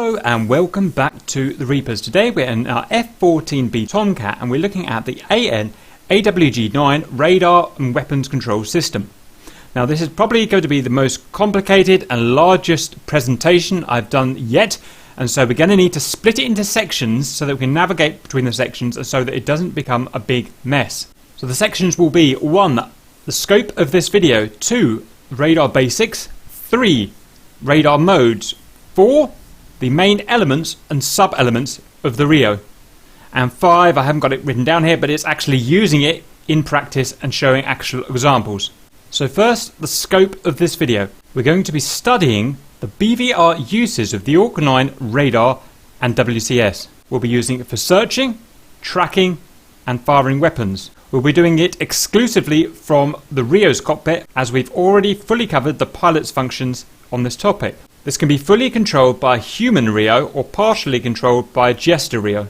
Hello and welcome back to the Reapers. Today we're in our F-14B Tomcat and we're looking at the AN AWG-9 radar and weapons control system. Now this is probably going to be the most complicated and largest presentation I've done yet, and so we're going to need to split it into sections so that we can navigate between the sections and so that it doesn't become a big mess. So the sections will be 1. The scope of this video, 2. Radar basics, 3. Radar modes, 4. The main elements and sub-elements of the RIO, and 5, I haven't got it written down here, but it's actually using it in practice and showing actual examples. So first, the scope of this video. We're going to be studying the BVR uses of the AWG-9 radar and WCS. We'll be using it for searching, tracking and firing weapons. We'll be doing it exclusively from the RIO's cockpit, as we've already fully covered the pilot's functions on this topic. This can be fully controlled by a human RIO or partially controlled by a gesture RIO.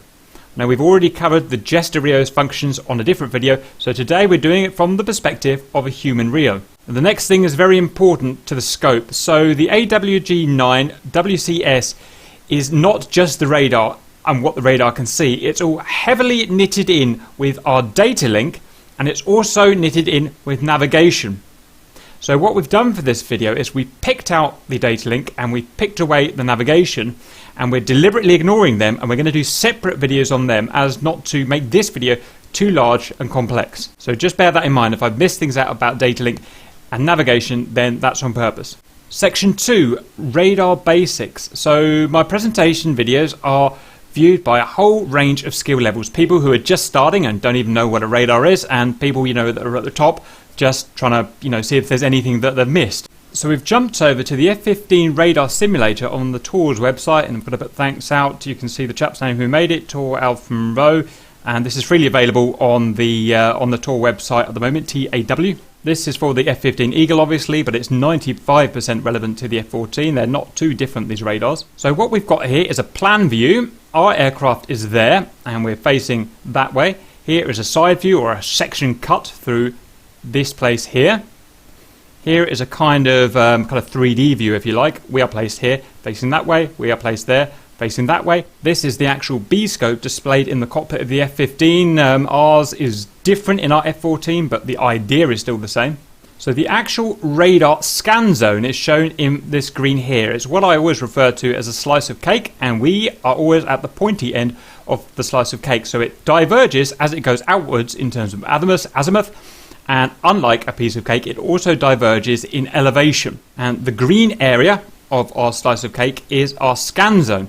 Now we've already covered the gesture RIO's functions on a different video, so today we're doing it from the perspective of a human RIO. And the next thing is very important to the scope. So the AWG-9 WCS is not just the radar and what the radar can see. It's all heavily knitted in with our data link, and it's also knitted in with navigation. So what we've done for this video is we picked out the data link and we picked away the navigation, and we're deliberately ignoring them, and we're going to do separate videos on them as not to make this video too large and complex. So just bear that in mind. If I've missed things out about data link and navigation, then that's on purpose. Section 2, radar basics. So my presentation videos are viewed by a whole range of skill levels. People who are just starting and don't even know what a radar is, and people that are at the top just trying to see if there's anything that they've missed. So we've jumped over to the F-15 radar simulator on the TOR's website, and I'm going to put thanks out. You can see the chap's name who made it, Tor Alpha Monroe, and this is freely available on the TOR website at the moment, TAW. This is for the F-15 Eagle obviously, but it's 95% relevant to the F-14. They're not too different, these radars. So what we've got here is a plan view. Our aircraft is there and we're facing that way. Here is a side view or a section cut through this place here. Here is a kind of 3D view, if you like. We are placed here, facing that way. We are placed there, facing that way. This is the actual B scope displayed in the cockpit of the F-15. Ours is different in our F-14, but the idea is still the same. So the actual radar scan zone is shown in this green here. It's what I always refer to as a slice of cake, and we are always at the pointy end of the slice of cake. So it diverges as it goes outwards in terms of azimuth. And unlike a piece of cake, it also diverges in elevation. And the green area of our slice of cake is our scan zone.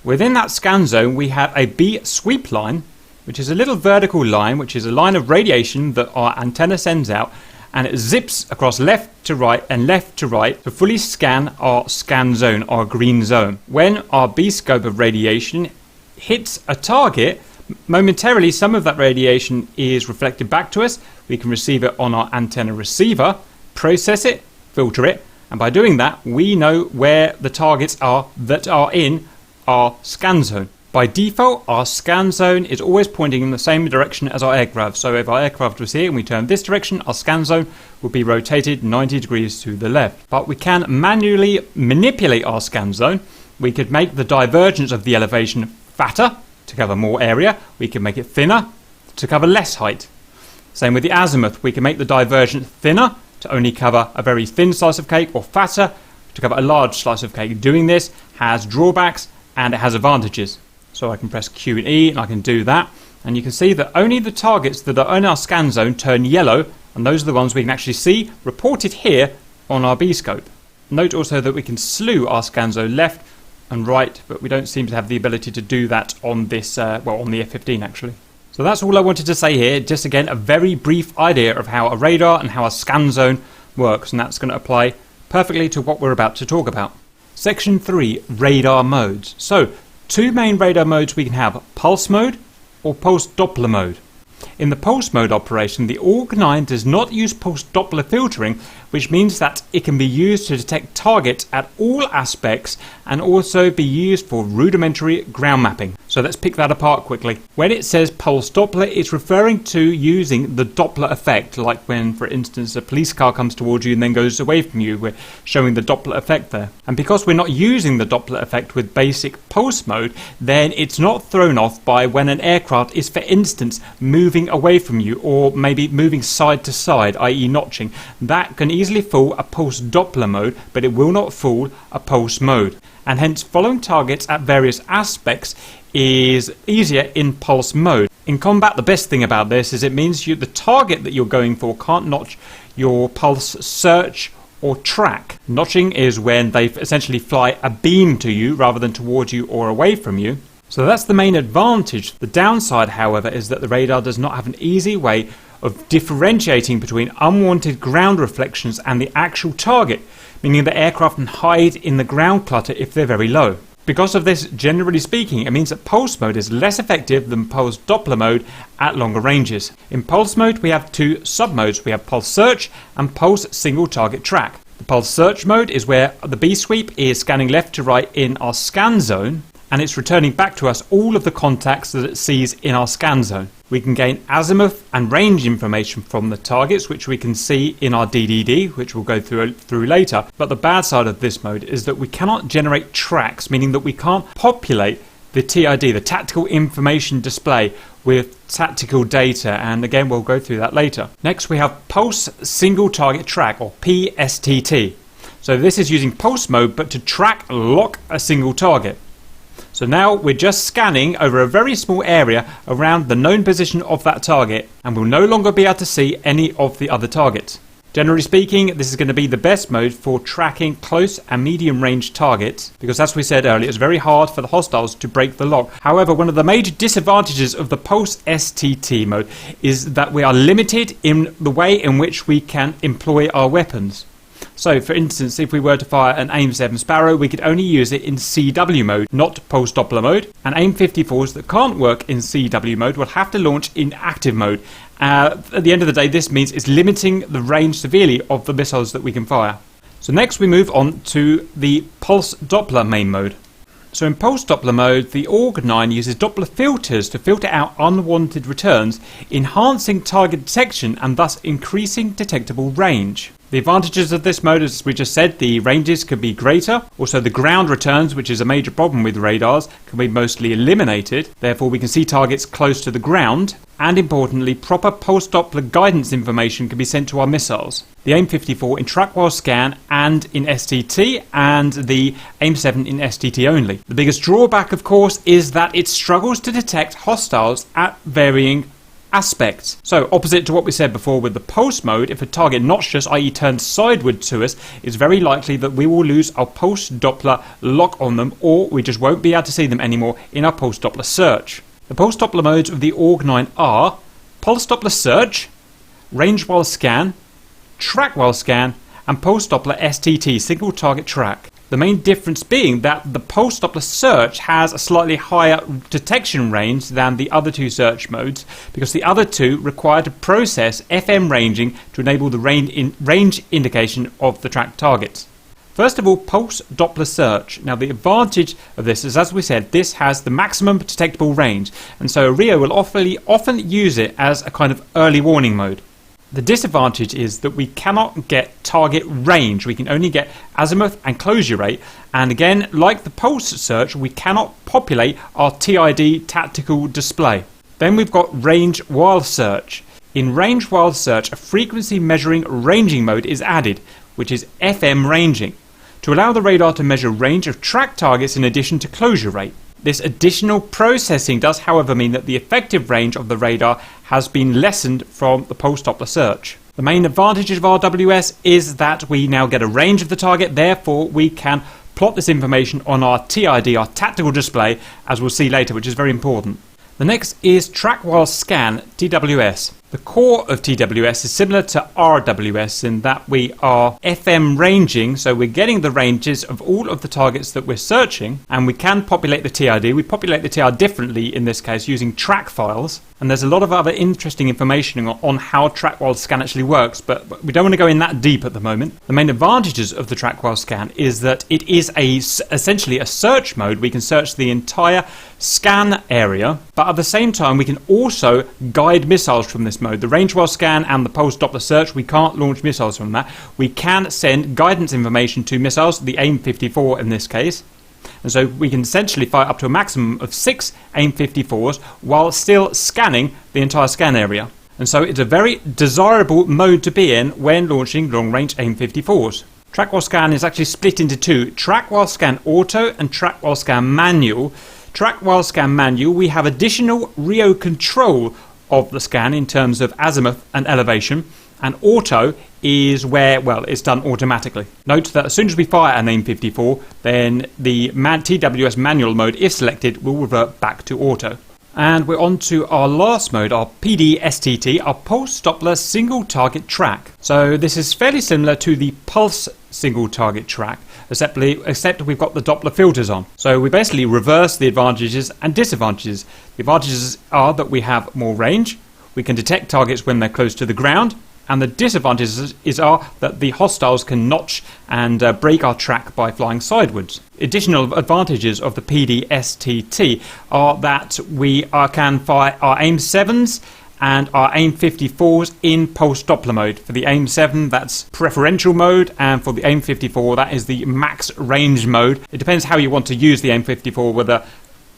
Within that scan zone, we have a B sweep line, which is a little vertical line, which is a line of radiation that our antenna sends out, and it zips across left to right and left to right to fully scan our scan zone, our green zone. When our B scope of radiation hits a target, momentarily some of that radiation is reflected back to us. We can receive it on our antenna receiver, process it, filter it, and by doing that we know where the targets are that are in our scan zone. By default, our scan zone is always pointing in the same direction as our aircraft. So if our aircraft was here and we turn this direction, our scan zone would be rotated 90 degrees to the left. But we can manually manipulate our scan zone. We could make the divergence of the elevation fatter to cover more area. We can make it thinner to cover less height. Same with the azimuth. We can make the divergence thinner to only cover a very thin slice of cake, or fatter to cover a large slice of cake. Doing this has drawbacks and it has advantages. So I can press Q and E and I can do that. And you can see that only the targets that are in our scan zone turn yellow, and those are the ones we can actually see reported here on our B scope. Note also that we can slew our scan zone left and right, but we don't seem to have the ability to do that on this, on the F-15 actually. So that's all I wanted to say here. Just again, a very brief idea of how a radar and how a scan zone works, and that's going to apply perfectly to what we're about to talk about. Section 3, radar modes. So, 2 main radar modes we can have: pulse mode or pulse Doppler mode. In the pulse mode operation, the AWG-9 does not use pulse Doppler filtering, which means that it can be used to detect targets at all aspects and also be used for rudimentary ground mapping. So let's pick that apart quickly. When it says pulse Doppler, it's referring to using the Doppler effect, like when, for instance, a police car comes towards you and then goes away from you. We're showing the Doppler effect there. And because we're not using the Doppler effect with basic pulse mode, then it's not thrown off by when an aircraft is, for instance, moving away from you or maybe moving side to side, i.e. notching. That can easily fool a pulse Doppler mode, but it will not fool a pulse mode. And hence following targets at various aspects is easier in pulse mode. In combat, the best thing about this is it means the target that you're going for can't notch your pulse search or track. Notching is when they essentially fly a beam to you rather than towards you or away from you. So that's the main advantage. The downside, however, is that the radar does not have an easy way of differentiating between unwanted ground reflections and the actual target, meaning the aircraft can hide in the ground clutter if they're very low. Because of this, generally speaking, it means that pulse mode is less effective than pulse Doppler mode at longer ranges. In pulse mode, we have two sub-modes. We have pulse search and pulse single target track. The pulse search mode is where the B sweep is scanning left to right in our scan zone, and it's returning back to us all of the contacts that it sees in our scan zone. We can gain azimuth and range information from the targets, which we can see in our DDD, which we'll go through later. But the bad side of this mode is that we cannot generate tracks, meaning that we can't populate the TID, the tactical information display, with tactical data, and again we'll go through that later. Next we have pulse single target track, or PSTT. So this is using pulse mode but to track lock a single target. So now we're just scanning over a very small area around the known position of that target, and we'll no longer be able to see any of the other targets. Generally speaking, this is going to be the best mode for tracking close and medium range targets, because as we said earlier, it's very hard for the hostiles to break the lock. However, one of the major disadvantages of the pulse STT mode is that we are limited in the way in which we can employ our weapons. So, for instance, if we were to fire an AIM-7 Sparrow, we could only use it in CW mode, not pulse Doppler mode. And AIM-54s that can't work in CW mode will have to launch in active mode. At the end of the day, this means it's limiting the range severely of the missiles that we can fire. So next we move on to the pulse Doppler main mode. So in pulse Doppler mode, the AUG-9 uses Doppler filters to filter out unwanted returns, enhancing target detection and thus increasing detectable range. The advantages of this mode, as we just said, the ranges can be greater. Also, the ground returns, which is a major problem with radars, can be mostly eliminated. Therefore, we can see targets close to the ground. And importantly, proper pulse Doppler guidance information can be sent to our missiles. The AIM-54 in track while scan and in STT, and the AIM-7 in STT only. The biggest drawback, of course, is that it struggles to detect hostiles at varying aspects. So opposite to what we said before with the pulse mode, if a target notched us, i.e. turned sideward to us, it's very likely that we will lose our pulse Doppler lock on them, or we just won't be able to see them anymore in our pulse Doppler search. The pulse Doppler modes of the AUG-9 are pulse Doppler search, range while scan, track while scan, and pulse Doppler STT, single target track. The main difference being that the pulse Doppler search has a slightly higher detection range than the other two search modes, because the other two require to process FM ranging to enable the range indication of the tracked targets. First of all, pulse Doppler search. Now the advantage of this is, as we said, this has the maximum detectable range, and so RIO will often use it as a kind of early warning mode. The disadvantage is that we cannot get target range. We can only get azimuth and closure rate, and again, like the pulse search, we cannot populate our TID tactical display. Then we've got range while search. In range while search, a frequency measuring ranging mode is added, which is FM ranging, to allow the radar to measure range of tracked targets in addition to closure rate. This additional processing does, however, mean that the effective range of the radar has been lessened from the pulse Doppler search. The main advantage of RWS is that we now get a range of the target, therefore we can plot this information on our TID, our tactical display, as we'll see later, which is very important. The next is track while scan, TWS. The core of TWS is similar to RWS in that we are FM ranging, so we're getting the ranges of all of the targets that we're searching, and we can populate the TID. We populate the TID differently in this case using track files, And there's a lot of other interesting information on how track while scan actually works, but we don't want to go in that deep at the moment. The main advantages of the track while scan is that it is essentially a search mode. We can search the entire scan area, but at the same time we can also guide missiles from this mode. The range while scan and the pulse Doppler search, we can't launch missiles from that. We can send guidance information to missiles, the AIM-54 in this case. And so we can essentially fire up to a maximum of 6 AIM-54s while still scanning the entire scan area. And so it's a very desirable mode to be in when launching long-range AIM-54s. Track while scan is actually split into two: track while scan auto and track while scan manual. Track while scan manual, we have additional RIO control of the scan in terms of azimuth and elevation, and auto is where, well, it's done automatically. Note that as soon as we fire an AIM-54, then the TWS manual mode, if selected, will revert back to auto. And we're on to our last mode, our PD-STT, our Pulse Doppler Single Target Track. So this is fairly similar to the Pulse Single Target Track, except we've got the Doppler filters on. So we basically reverse the advantages and disadvantages. The advantages are that we have more range, we can detect targets when they're close to the ground, and the disadvantages are that the hostiles can notch and break our track by flying sideways. Additional advantages of the PD-STT are that we can fire our AIM-7s and our AIM-54s in Pulse Doppler mode. For the AIM-7, that's preferential mode, and for the AIM-54, that is the max range mode. It depends how you want to use the AIM-54, whether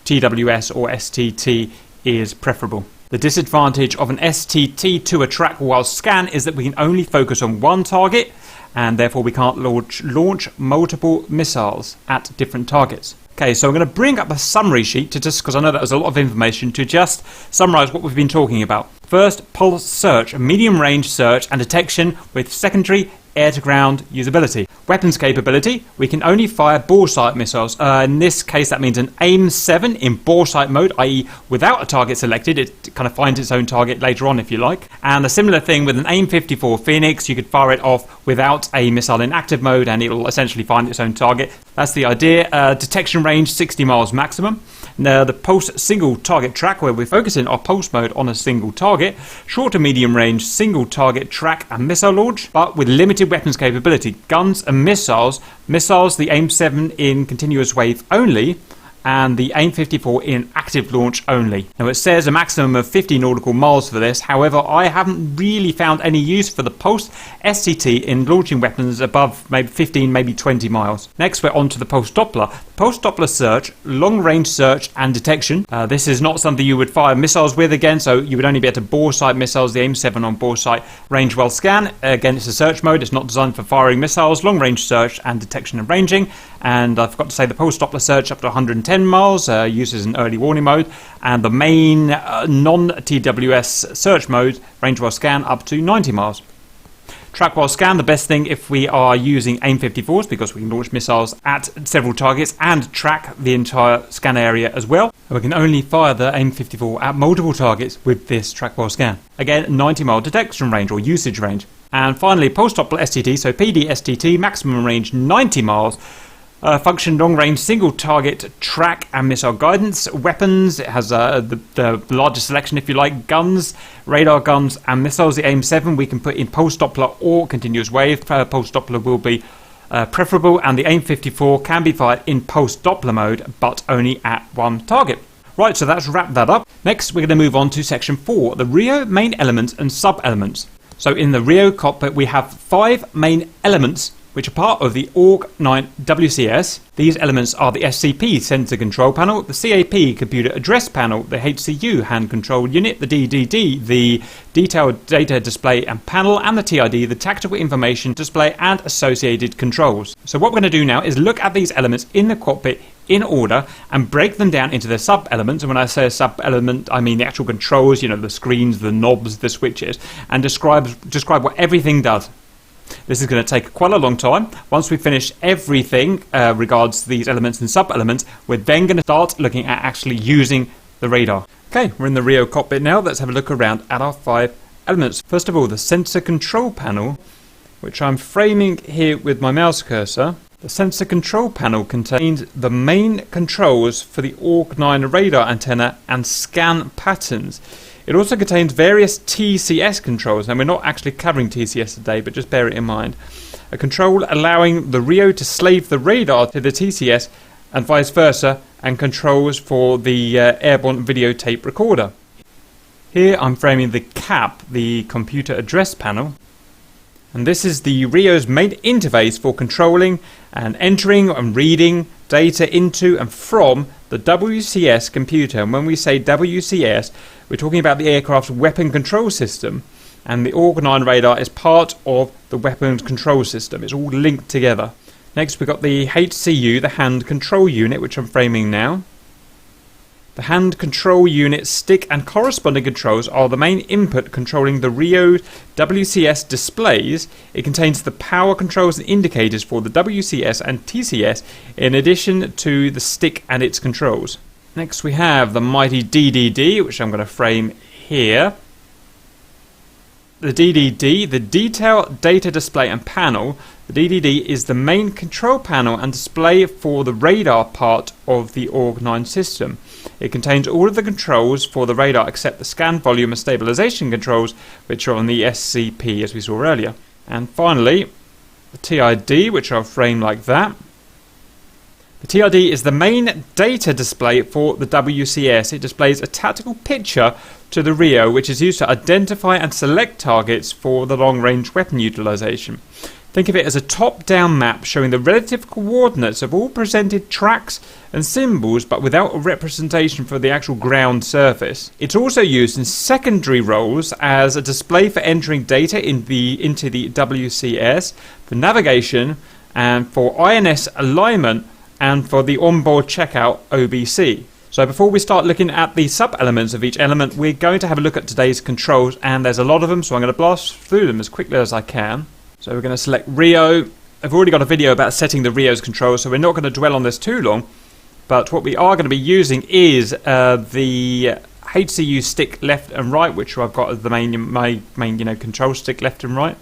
TWS or STT is preferable. The disadvantage of an STT to a track while scan is that we can only focus on one target, and therefore we can't launch multiple missiles at different targets. Okay, so I'm going to bring up a summary sheet because I know that was a lot of information, to just summarize what we've been talking about. First, pulse search, a medium range search and detection with secondary air-to-ground usability. Weapons capability, we can only fire bore-sight missiles. In this case, that means an AIM-7 in bore-sight mode, i.e. without a target selected. It kind of finds its own target later on if you like. And a similar thing with an AIM-54 Phoenix, you could fire it off without a missile in active mode and it will essentially find its own target. That's the idea. Detection range, 60 miles maximum. Now, the Pulse single target track, where we're focusing our pulse mode on a single target, short to medium range single target track and missile launch, but with limited weapons capability, guns and missiles, the AIM-7 in continuous wave only, and the AIM-54 in active launch only. Now it says a maximum of 50 nautical miles for this, however I haven't really found any use for the Pulse STT in launching weapons above maybe 15, maybe 20 miles. Next we're on to the Pulse Doppler. Pulse Doppler search, long range search and detection. This is not something you would fire missiles with again, so you would only be able to bore sight missiles, the AIM-7 on bore sight. Range well scan, again it's a search mode, it's not designed for firing missiles, long range search and detection and ranging. And I forgot to say the Pulse Doppler search up to 110 miles, uses an early warning mode, and the main non-TWS search mode, range while scan, up to 90 miles. Track while scan, the best thing if we are using AIM-54s, because we can launch missiles at several targets and track the entire scan area as well. And we can only fire the AIM-54 at multiple targets with this track while scan. Again, 90 mile detection range or usage range. And finally, Pulse Doppler STT, so PD-STT, maximum range 90 miles. Function long range single target track and missile guidance. Weapons, it has the largest selection if you like. Guns, radar guns and missiles. The AIM-7 we can put in Pulse Doppler or continuous wave. Pulse Doppler will be preferable, and the AIM-54 can be fired in Pulse Doppler mode but only at one target. Right, so that's wrapped that up. Next we're going to move on to section 4, the RIO main elements and sub-elements. So in the RIO cockpit we have 5 main elements which are part of the Org-9 WCS. These elements are the SCP sensor control panel, the CAP computer address panel, the HCU hand control unit, the DDD, the detailed data display and panel, and the TID, the tactical information display and associated controls. So what we're going to do now is look at these elements in the cockpit in order and break them down into their sub-elements. And when I say a sub-element, I mean the actual controls, you know, the screens, the knobs, the switches, and describe what everything does. This is going to take quite a long time. Once we finish everything regards these elements and sub-elements, we're then going to start looking at actually using the radar. Okay, we're in the RIO cockpit now. Let's have a look around at our 5 elements. First of all, the sensor control panel, which I'm framing here with my mouse cursor. The sensor control panel contains the main controls for the Org-9 radar antenna and scan patterns. It also contains various TCS controls, and we're not actually covering TCS today, but just bear it in mind. A control allowing the RIO to slave the radar to the TCS and vice versa, and controls for the airborne videotape recorder. Here I'm framing the CAP, the computer address panel, and this is the RIO's main interface for controlling and entering and reading data into and from the WCS computer. And when we say WCS, we're talking about the aircraft's weapon control system, and the Orc-9 radar is part of the weapons control system. It's all linked together. Next we've got the HCU, the hand control unit, which I'm framing now. The hand control unit stick and corresponding controls are the main input controlling the RIO WCS displays. It contains the power controls and indicators for the WCS and TCS in addition to the stick and its controls. Next we have the mighty DDD, which I'm going to frame here. The DDD, the Detail Data Display and Panel. The DDD is the main control panel and display for the radar part of the Orc-9 system. It contains all of the controls for the radar except the scan volume and stabilization controls, which are on the SCP as we saw earlier. And finally, the TID, which I'll frame like that. The TID is the main data display for the WCS. It displays a tactical picture to the RIO, which is used to identify and select targets for the long-range weapon utilization. Think of it as a top-down map showing the relative coordinates of all presented tracks and symbols, but without a representation for the actual ground surface. It's also used in secondary roles as a display for entering data into the WCS, for navigation, and for INS alignment, and for the onboard checkout OBC. So before we start looking at the sub-elements of each element, we're going to have a look at today's controls, and there's a lot of them, so I'm going to blast through them as quickly as I can. So we're going to select RIO. I've already got a video about setting the RIO's controls, so we're not going to dwell on this too long. But what we are going to be using is the HCU stick left and right, which I've got as the main control stick left and right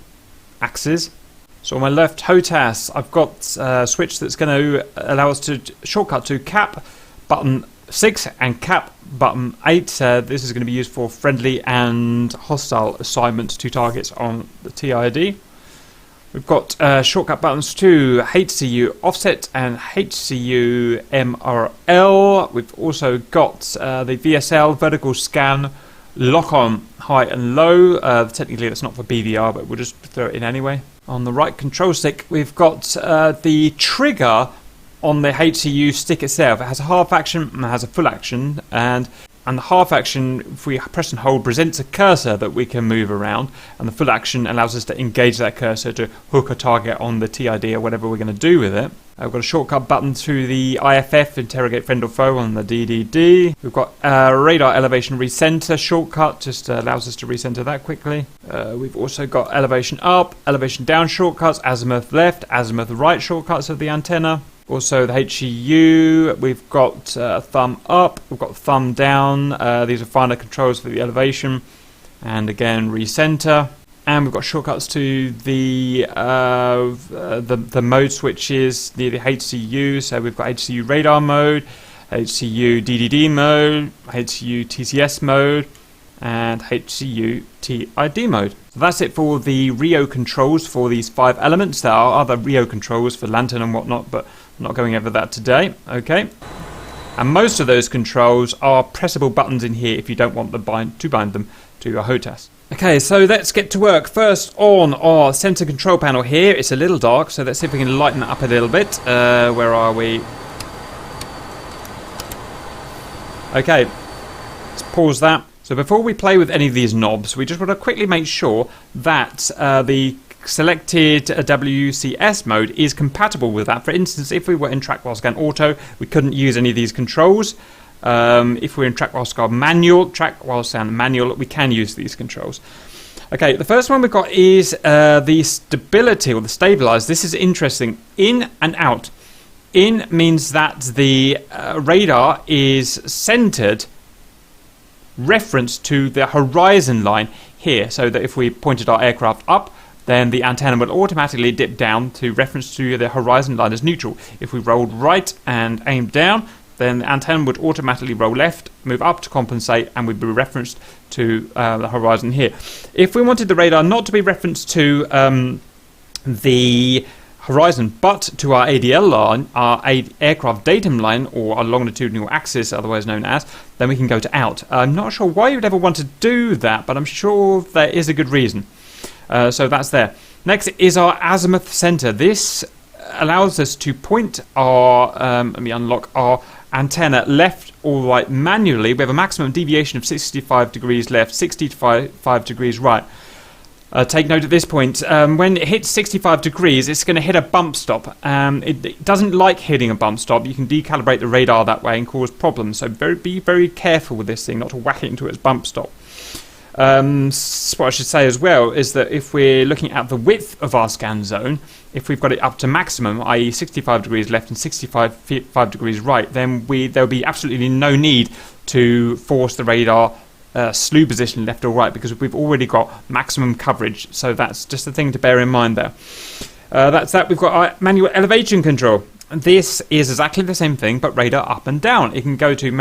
axes. So on my left HOTAS, I've got a switch that's going to allow us to shortcut to CAP button 6 and CAP button 8. This is going to be used for friendly and hostile assignments to targets on the TID. We've got shortcut buttons to HCU offset and HCU MRL. We've also got the VSL vertical scan lock on high and low. Technically that's not for BVR, but we'll just throw it in anyway. On the right control stick we've got the trigger on the HCU stick itself. It has a half action and it has a full action, and the half action, if we press and hold, presents a cursor that we can move around, and the full action allows us to engage that cursor to hook a target on the TID or whatever we're going to do with it. We've got a shortcut button to the IFF, interrogate friend or foe, on the DDD. We've got a radar elevation recenter shortcut, just allows us to recenter that quickly. We've also got elevation up, elevation down shortcuts, azimuth left, azimuth right shortcuts of the antenna. Also the HCU, we've got thumb up, we've got thumb down. These are finer controls for the elevation, and again recenter. And we've got shortcuts to the mode switches near the HCU. So we've got HCU radar mode, HCU DDD mode, HCU TCS mode, and HCU TID mode. So that's it for the RIO controls for these 5 elements. There are other RIO controls for lantern and whatnot, but I'm not going over that today. Okay. And most of those controls are pressable buttons in here if you don't want to bind them to your HOTAS. Okay, so let's get to work. First on our center control panel here, it's a little dark, so let's see if we can lighten it up a little bit. Where are we? Okay, let's pause that. So before we play with any of these knobs, we just want to quickly make sure that the selected WCS mode is compatible with that. For instance, if we were in track while scan auto, we couldn't use any of these controls. If we're in track while scan manual, we can use these controls. Okay, the first one we've got is the stability or the stabilize. This is interesting. In and out. In means that the radar is centered reference to the horizon line here, so that if we pointed our aircraft up, then the antenna will automatically dip down to reference to the horizon line as neutral. If we rolled right and aimed down, then the antenna would automatically roll left, move up to compensate, and would be referenced to the horizon here. If we wanted the radar not to be referenced to the horizon, but to our ADL line, our aircraft datum line, or our longitudinal axis, otherwise known as, then we can go to out. I'm not sure why you'd ever want to do that, but I'm sure there is a good reason. So that's there. Next is our azimuth center. This allows us to point our, let me unlock our antenna left or right manually. We have a maximum deviation of 65 degrees left, 65 degrees right. Take note at this point, when it hits 65 degrees, it's going to hit a bump stop. It doesn't like hitting a bump stop. You can decalibrate the radar that way and cause problems. So be very careful with this thing, not to whack it into its bump stop. What I should say as well is that if we're looking at the width of our scan zone, if we've got it up to maximum, i.e. 65 degrees left and 65 degrees right, then there'll be absolutely no need to force the radar slew position left or right, because we've already got maximum coverage. So that's just a thing to bear in mind there. That's that. We've got our manual elevation control. This is exactly the same thing, but radar up and down. It can go to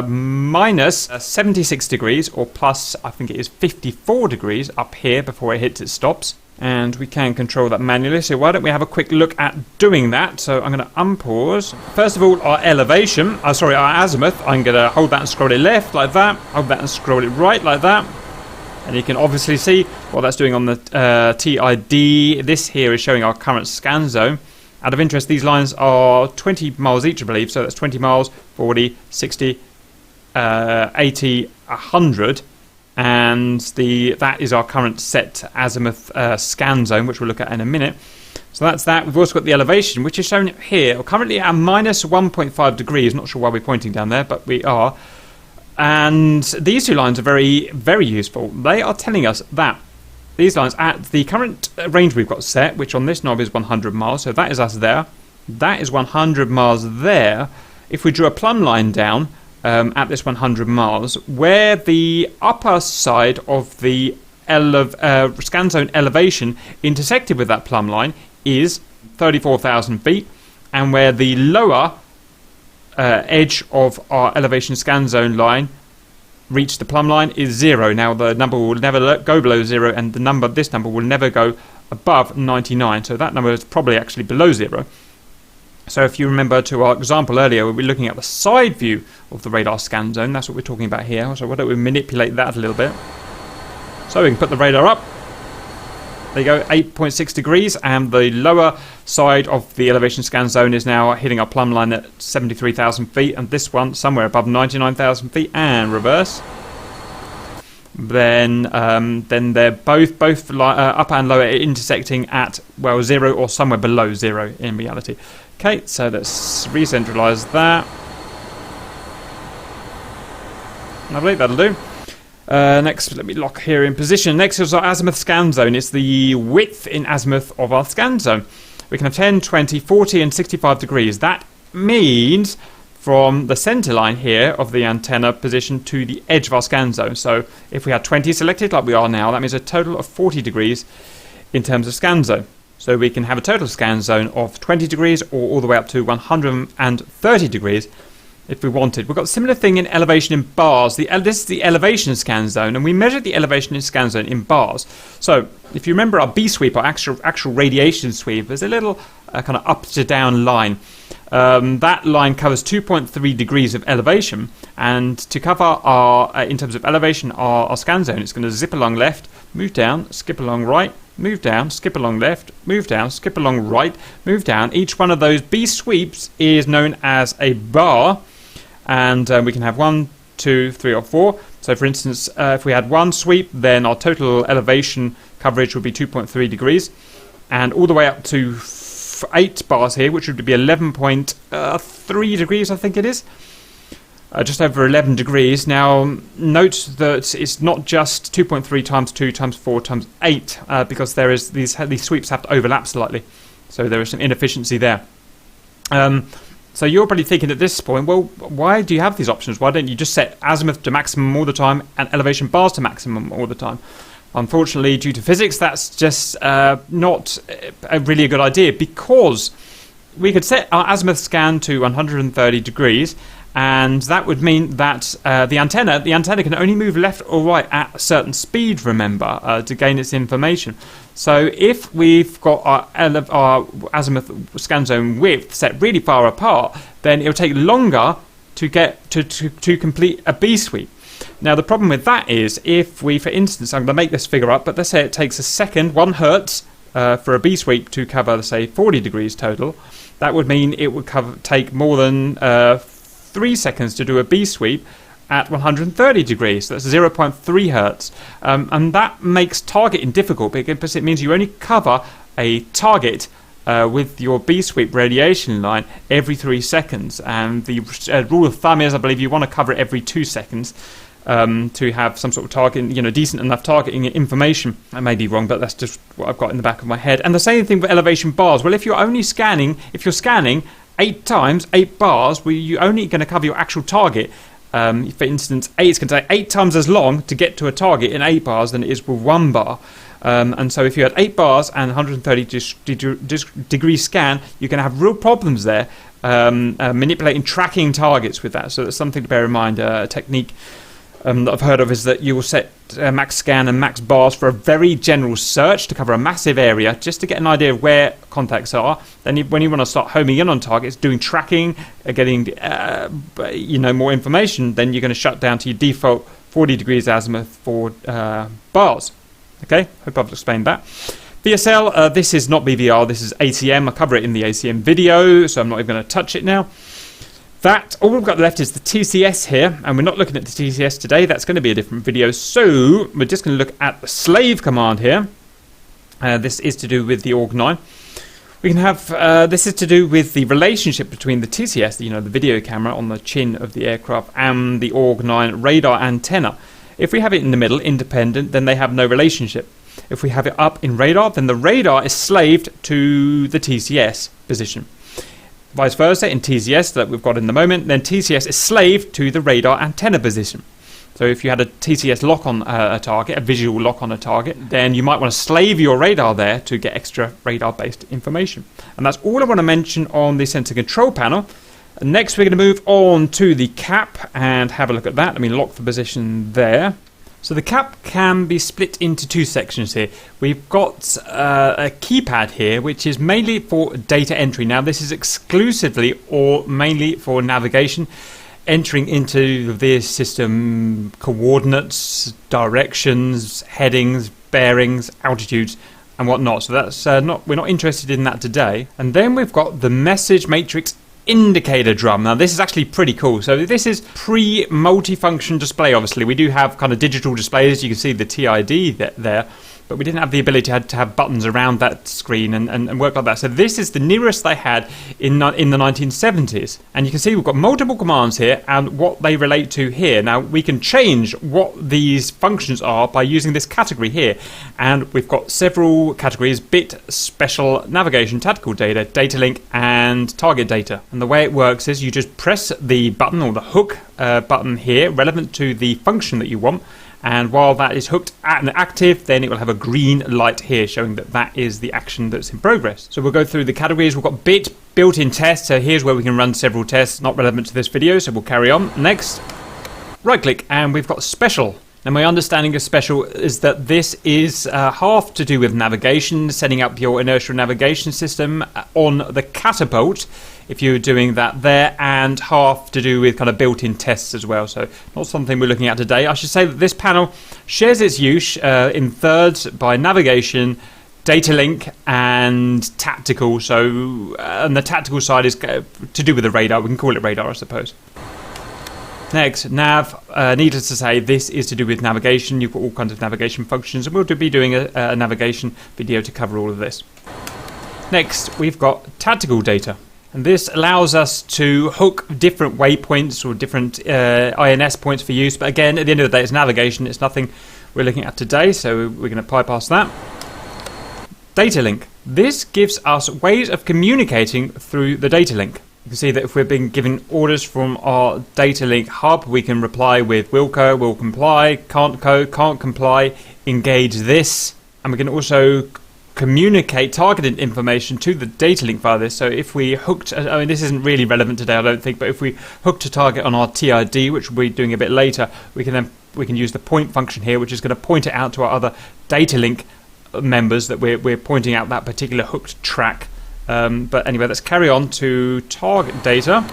minus 76 degrees or plus, I think it is 54 degrees up here before it hits its stops. And we can control that manually. So why don't we have a quick look at doing that? So I'm going to unpause. First of all, our elevation, our azimuth. I'm going to hold that and scroll it left like that. Hold that and scroll it right like that. And you can obviously see what that's doing on the TID. This here is showing our current scan zone. Out of interest, these lines are 20 miles each, I believe. So that's 20 miles, 40, 60, 80, 100. And that is our current set azimuth scan zone, which we'll look at in a minute. So that's that. We've also got the elevation, which is shown here. Currently at minus 1.5 degrees. Not sure why we're pointing down there, but we are. And these two lines are very, very useful. They are telling us that these lines at the current range we've got set, which on this knob is 100 miles. So that is us there. That is 100 miles there. If we drew a plumb line down at this 100 miles, where the upper side of the scan zone elevation intersected with that plumb line is 34,000 feet, and where the lower edge of our elevation scan zone line reached the plumb line is 0. Now the number will never go below 0, and this number will never go above 99. So that number is probably actually below 0. So if you remember to our example earlier, we'll be looking at the side view of the radar scan zone. That's what we're talking about here. So why don't we manipulate that a little bit? So we can put the radar up. There you go, 8.6 degrees, and the lower side of the elevation scan zone is now hitting our plumb line at 73,000 feet, and this one somewhere above 99,000 feet, and reverse. Then they're both upper and lower intersecting at, well, 0 or somewhere below 0 in reality. Okay, so let's re-centralize that. Lovely, that'll do. Next, let me lock here in position. Next is our azimuth scan zone. It's the width in azimuth of our scan zone. We can have 10, 20, 40 and 65 degrees. That means from the center line here of the antenna position to the edge of our scan zone. So if we had 20 selected like we are now, that means a total of 40 degrees in terms of scan zone. So we can have a total scan zone of 20 degrees or all the way up to 130 degrees if we wanted. We've got a similar thing in elevation in bars. This is the elevation scan zone, and we measured the elevation in scan zone in bars. So if you remember our B sweep, our actual radiation sweep, there's a little kind of up to down line. That line covers 2.3 degrees of elevation, and to cover our, in terms of elevation, our scan zone, it's going to zip along left, move down, skip along right, move down, skip along left, move down, skip along right, move down. Each one of those B sweeps is known as a bar, and we can have 1, 2, 3 or 4. So for instance, if we had one sweep, then our total elevation coverage would be 2.3 degrees, and all the way up to 8 bars here, which would be 11.3 degrees, I think it is. Just over 11 degrees. Now, note that it's not just 2.3 times 2 times 4 times 8, because there is these sweeps have to overlap slightly. So there is some inefficiency there. So you're probably thinking at this point, well, why do you have these options? Why don't you just set azimuth to maximum all the time and elevation bars to maximum all the time? Unfortunately, due to physics, that's just not really a good idea, because we could set our azimuth scan to 130 degrees, and that would mean that the antenna can only move left or right at a certain speed, remember, to gain its information. So if we've got our azimuth scan zone width set really far apart, then it'll take longer to get to complete a B sweep. Now the problem with that is, if we, for instance, I'm going to make this figure up, but let's say it takes a second, 1 hertz, for a B sweep to cover, let's say, 40 degrees total, that would mean it would take more than 3 seconds to do a B sweep at 130 degrees. So that's 0.3 hertz. And that makes targeting difficult because it means you only cover a target with your B sweep radiation line every 3 seconds. And the rule of thumb is, I believe, you want to cover it every 2 seconds. To have some sort of target, decent enough targeting information. I may be wrong, but that's just what I've got in the back of my head. And the same thing with elevation bars. Well, if you're scanning 8 times, 8 bars, well, you're only going to cover your actual target. For instance, it's going to take 8 times as long to get to a target in 8 bars than it is with 1 bar. And so if you had 8 bars and 130 degree scan, you're going to have real problems there manipulating tracking targets with that. So that's something to bear in mind. A technique that I've heard of is that you will set max scan and max bars for a very general search to cover a massive area, just to get an idea of where contacts are. Then when you want to start homing in on targets, doing tracking, getting more information, then you're going to shut down to your default 40 degrees azimuth for bars. Okay, hope I've explained that. VSL, this is not BVR, this is ACM. I cover it in the ACM video, so I'm not even going to touch it now. All we've got left is the TCS here, and we're not looking at the TCS today. That's going to be a different video. So we're just going to look at the slave command here. This is to do with the org9. We can have this is to do with the relationship between the TCS, the video camera on the chin of the aircraft, and the org9 radar antenna. If we have it in the middle, independent, then they have no relationship. If we have it up in radar, then the radar is slaved to the TCS position. Vice versa, in TCS that we've got in the moment, then TCS is slave to the radar antenna position. So if you had a TCS lock on a target, a visual lock on a target, then you might want to slave your radar there to get extra radar-based information. And that's all I want to mention on the sensor control panel. Next, we're going to move on to the cap and have a look at that. Let me lock the position there. So the cap can be split into 2 sections here. We've got a keypad here, which is mainly for data entry. Now, this is exclusively or mainly for navigation, entering into the system coordinates, directions, headings, bearings, altitudes, and whatnot. So that's we're not interested in that today. And then we've got the message matrix indicator drum. Now this is actually pretty cool. So this is pre-multifunction display. Obviously we do have kind of digital displays. You can see the TID there, but we didn't have the ability to have buttons around that screen and work like that. So this is the nearest they had in the 1970s. And you can see we've got multiple commands here and what they relate to here. Now we can change what these functions are by using this category here. And we've got several categories: bit, special, navigation, tactical data, data link, and target data. And the way it works is you just press the button or the hook button here relevant to the function that you want. And while that is hooked and active, then it will have a green light here showing that that is the action that's in progress. So we'll go through the categories. We've got bit, built-in test. So here's where we can run several tests, not relevant to this video. So we'll carry on. Next, right click, and we've got special. Now my understanding of special is that this is half to do with navigation, setting up your inertial navigation system on the catapult, if you're doing that there, and half to do with kind of built-in tests as well. So not something we're looking at today. I should say that this panel shares its use in thirds by navigation, data link, and tactical. So and the tactical side is to do with the radar. We can call it radar, I suppose. Next, nav. Needless to say, this is to do with navigation. You've got all kinds of navigation functions, and we'll be doing a navigation video to cover all of this. Next, we've got tactical data. And this allows us to hook different waypoints or different INS points for use. But again, at the end of the day, it's navigation. It's nothing we're looking at today, so we're going to bypass that. Data link. This gives us ways of communicating through the data link. You can see that if we're being given orders from our data link hub, we can reply with will co, will comply, can't co, can't comply, engage this. And we can also communicate targeted information to the data link via this. So if we hooked, I mean, this isn't really relevant today, I don't think, but if we hooked a target on our TID, which we'll be doing a bit later, we can use the point function here, which is going to point it out to our other data link members that we're pointing out that particular hooked track. But anyway, let's carry on to target data.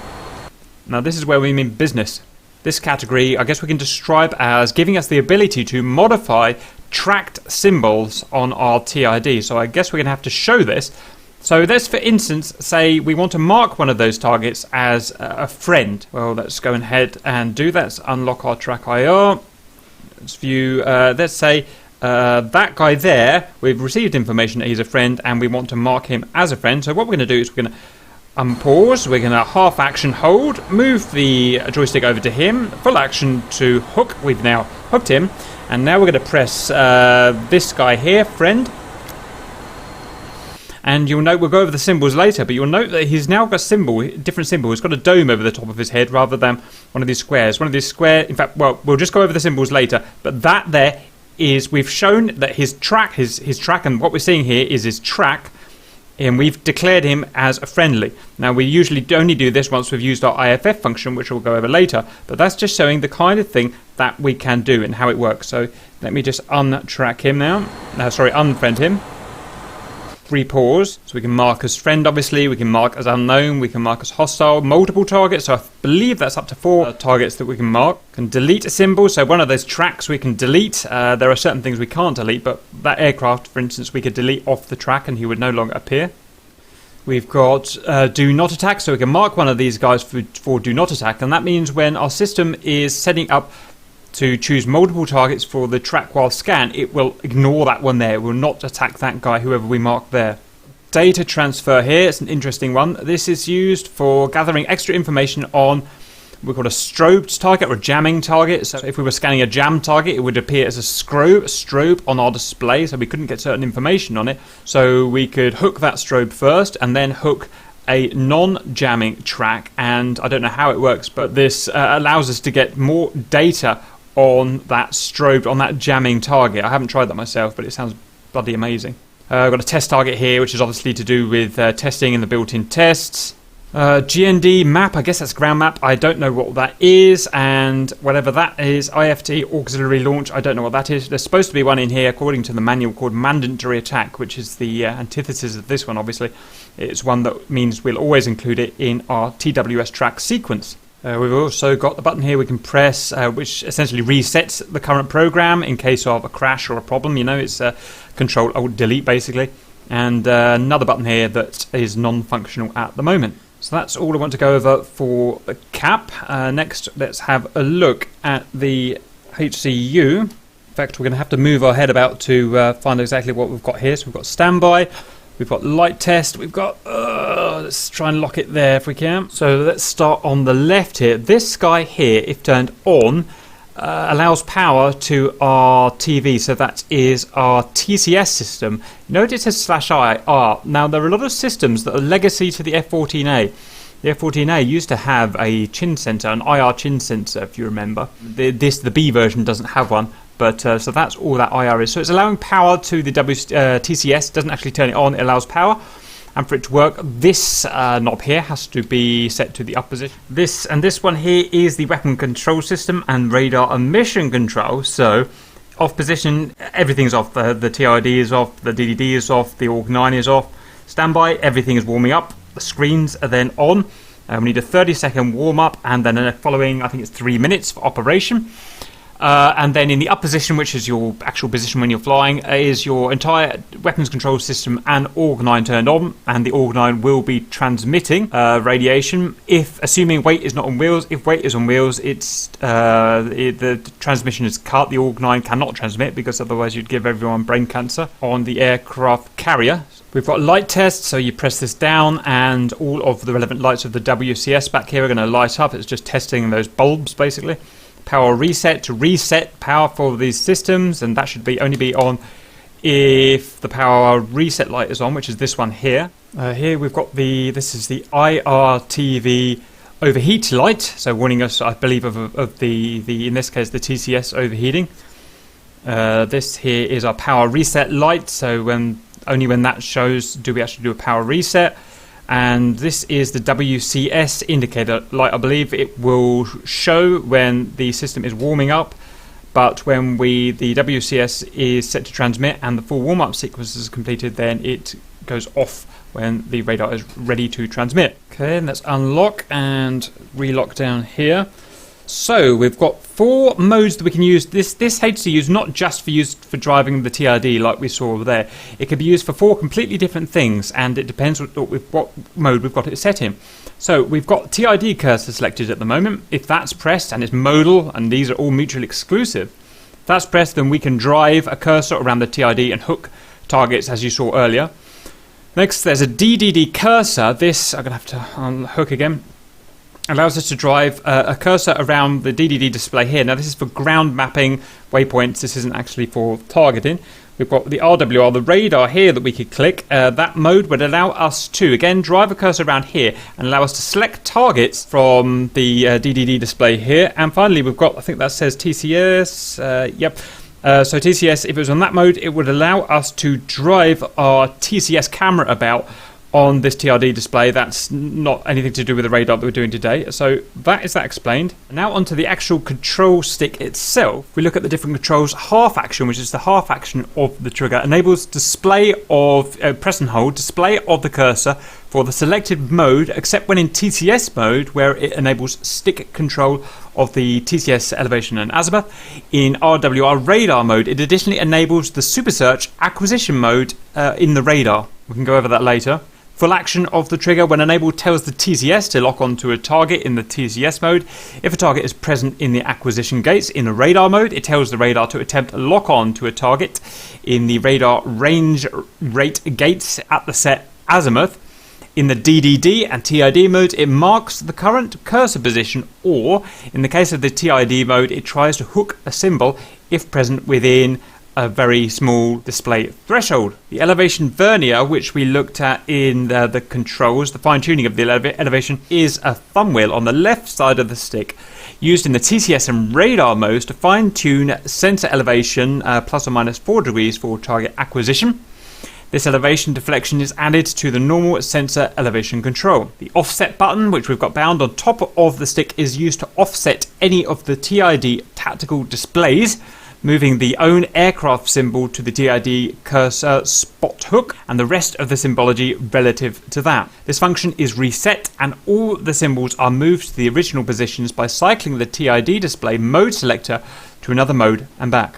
Now this is where we mean business. This category, I guess we can describe as giving us the ability to modify tracked symbols on our TID. So I guess we're going to have to show this. So let's, for instance, say we want to mark one of those targets as a friend. Well, let's go ahead and do that. Let's unlock our track IR. Let's view, let's say that guy there, we've received information that he's a friend and we want to mark him as a friend. So what we're going to do is we're going to unpause, we're going to half action hold, move the joystick over to him, full action to hook. We've now hooked him, and now we're going to press this guy here, friend. And you'll note, we'll go over the symbols later, but you'll note that he's now got a different symbol. He's got a dome over the top of his head rather than one of these squares. One of these in fact, well, we'll just go over the symbols later, but that there is, we've shown that his track, and what we're seeing here is his track, and we've declared him as a friendly. Now we usually only do this once we've used our IFF function, which we'll go over later, but that's just showing the kind of thing that we can do and how it works. So let me just untrack him now. Unfriend him. Repause, so we can mark as friend, obviously, we can mark as unknown, we can mark as hostile, multiple targets, so I believe that's up to 4 targets that we can mark. Can delete a symbol, so one of those tracks we can delete. There are certain things we can't delete, but that aircraft, for instance, we could delete off the track and he would no longer appear. We've got do not attack, so we can mark one of these guys for do not attack, and that means when our system is setting up to choose multiple targets for the track while scan, it will ignore that one there. It will not attack that guy, whoever we mark there. Data transfer here, it's an interesting one. This is used for gathering extra information on, we call a strobed target or a jamming target. So if we were scanning a jam target, it would appear as a strobe on our display, so we couldn't get certain information on it. So we could hook that strobe first and then hook a non-jamming track, and I don't know how it works, but this allows us to get more data on that strobe, on that jamming target. I haven't tried that myself, but it sounds bloody amazing. I've got a test target here, which is obviously to do with testing and the built-in tests. GND map, I guess that's ground map. I don't know what that is, and whatever that is, IFT auxiliary launch, I don't know what that is. There's supposed to be one in here, according to the manual, called mandatory attack, which is the antithesis of this one, obviously. It's one that means we'll always include it in our TWS track sequence. We've also got the button here we can press, which essentially resets the current program in case of a crash or a problem. You know, it's Control Alt Delete basically. And another button here that is non-functional at the moment. So that's all I want to go over for the cap. Next, let's have a look at the HCU. In fact, we're going to have to move our head about to find exactly what we've got here. So we've got standby. We've got light test, we've got, let's try and lock it there if we can. So let's start on the left here. This guy here, if turned on, allows power to our TV. So that is our TCS system. Notice it says /IR. Now there are a lot of systems that are legacy to the F-14A. The F-14A used to have a chin sensor, an IR chin sensor, if you remember. The B version doesn't have one. But so that's all that IR is. So it's allowing power to the TCS. Doesn't actually turn it on. It allows power, and for it to work, this knob here has to be set to the up position. This one here is the weapon control system and radar and mission control. So off position, everything's off. The TID is off. The DDD is off. The Org9 is off. Standby, everything is warming up. The screens are then on. We need a 30-second warm up, and then a following, I think it's 3 minutes for operation. And then in the up position, which is your actual position when you're flying, is your entire weapons control system and Org9 turned on, and the Org9 will be transmitting radiation. If assuming weight is not on wheels, if weight is on wheels, the transmission is cut. The Org9 cannot transmit because otherwise you'd give everyone brain cancer on the aircraft carrier. We've got light tests, so you press this down and all of the relevant lights of the WCS back here are going to light up. It's just testing those bulbs basically. Power reset to reset power for these systems, and that should only be on if the power reset light is on, which is this one here. Here we've got this is the IRTV overheat light, so warning us, I believe, of the in this case the TCS overheating. This here is our power reset light, so when only when that shows do we actually do a power reset. And this is the WCS indicator light. I believe it will show when the system is warming up, but when the WCS is set to transmit and the full warm-up sequence is completed, then it goes off when the radar is ready to transmit. Okay, and let's unlock and relock down here. So we've got 4 modes that we can use. This HCU is not just for driving the TID like we saw over there. It can be used for 4 completely different things, and it depends what mode we've got it set in. So we've got TID cursor selected at the moment. If that's pressed, and it's modal, and these are all mutually exclusive, if that's pressed, then we can drive a cursor around the TID and hook targets as you saw earlier. Next, there's a DDD cursor. This, I'm going to have to unhook again. Allows us to drive a cursor around the DDD display here. Now this is for ground mapping waypoints. This isn't actually for targeting. We've got the RWR, the radar here that we could click. That mode would allow us to, again, drive a cursor around here and allow us to select targets from the DDD display here. And finally, we've got, I think that says TCS. Yep. So TCS, if it was on that mode, it would allow us to drive our TCS camera about on this TID display. That's not anything to do with the radar that we're doing today. So that explained. Now onto the actual control stick itself. We look at the different controls. Half action, which is the half action of the trigger, enables display of press and hold, display of the cursor for the selected mode, except when in TCS mode, where it enables stick control of the TCS elevation and azimuth. In RWR radar mode, it additionally enables the super search acquisition mode in the radar. We can go over that later. Full action of the trigger, when enabled, tells the TCS to lock onto a target in the TCS mode. If a target is present in the acquisition gates in the radar mode, it tells the radar to attempt a lock on to a target in the radar range rate gates at the set azimuth. In the DDD and TID mode, it marks the current cursor position, or in the case of the TID mode, it tries to hook a symbol if present within a very small display threshold. The elevation vernier, which we looked at in the controls, the fine-tuning of the elevation, is a thumb wheel on the left side of the stick, used in the TCS and radar modes to fine-tune sensor elevation plus or minus 4 degrees for target acquisition. This elevation deflection is added to the normal sensor elevation control. The offset button, which we've got bound on top of the stick, is used to offset any of the TID tactical displays, moving the own aircraft symbol to the TID cursor spot hook and the rest of the symbology relative to that. This function is reset and all the symbols are moved to the original positions by cycling the TID display mode selector to another mode and back.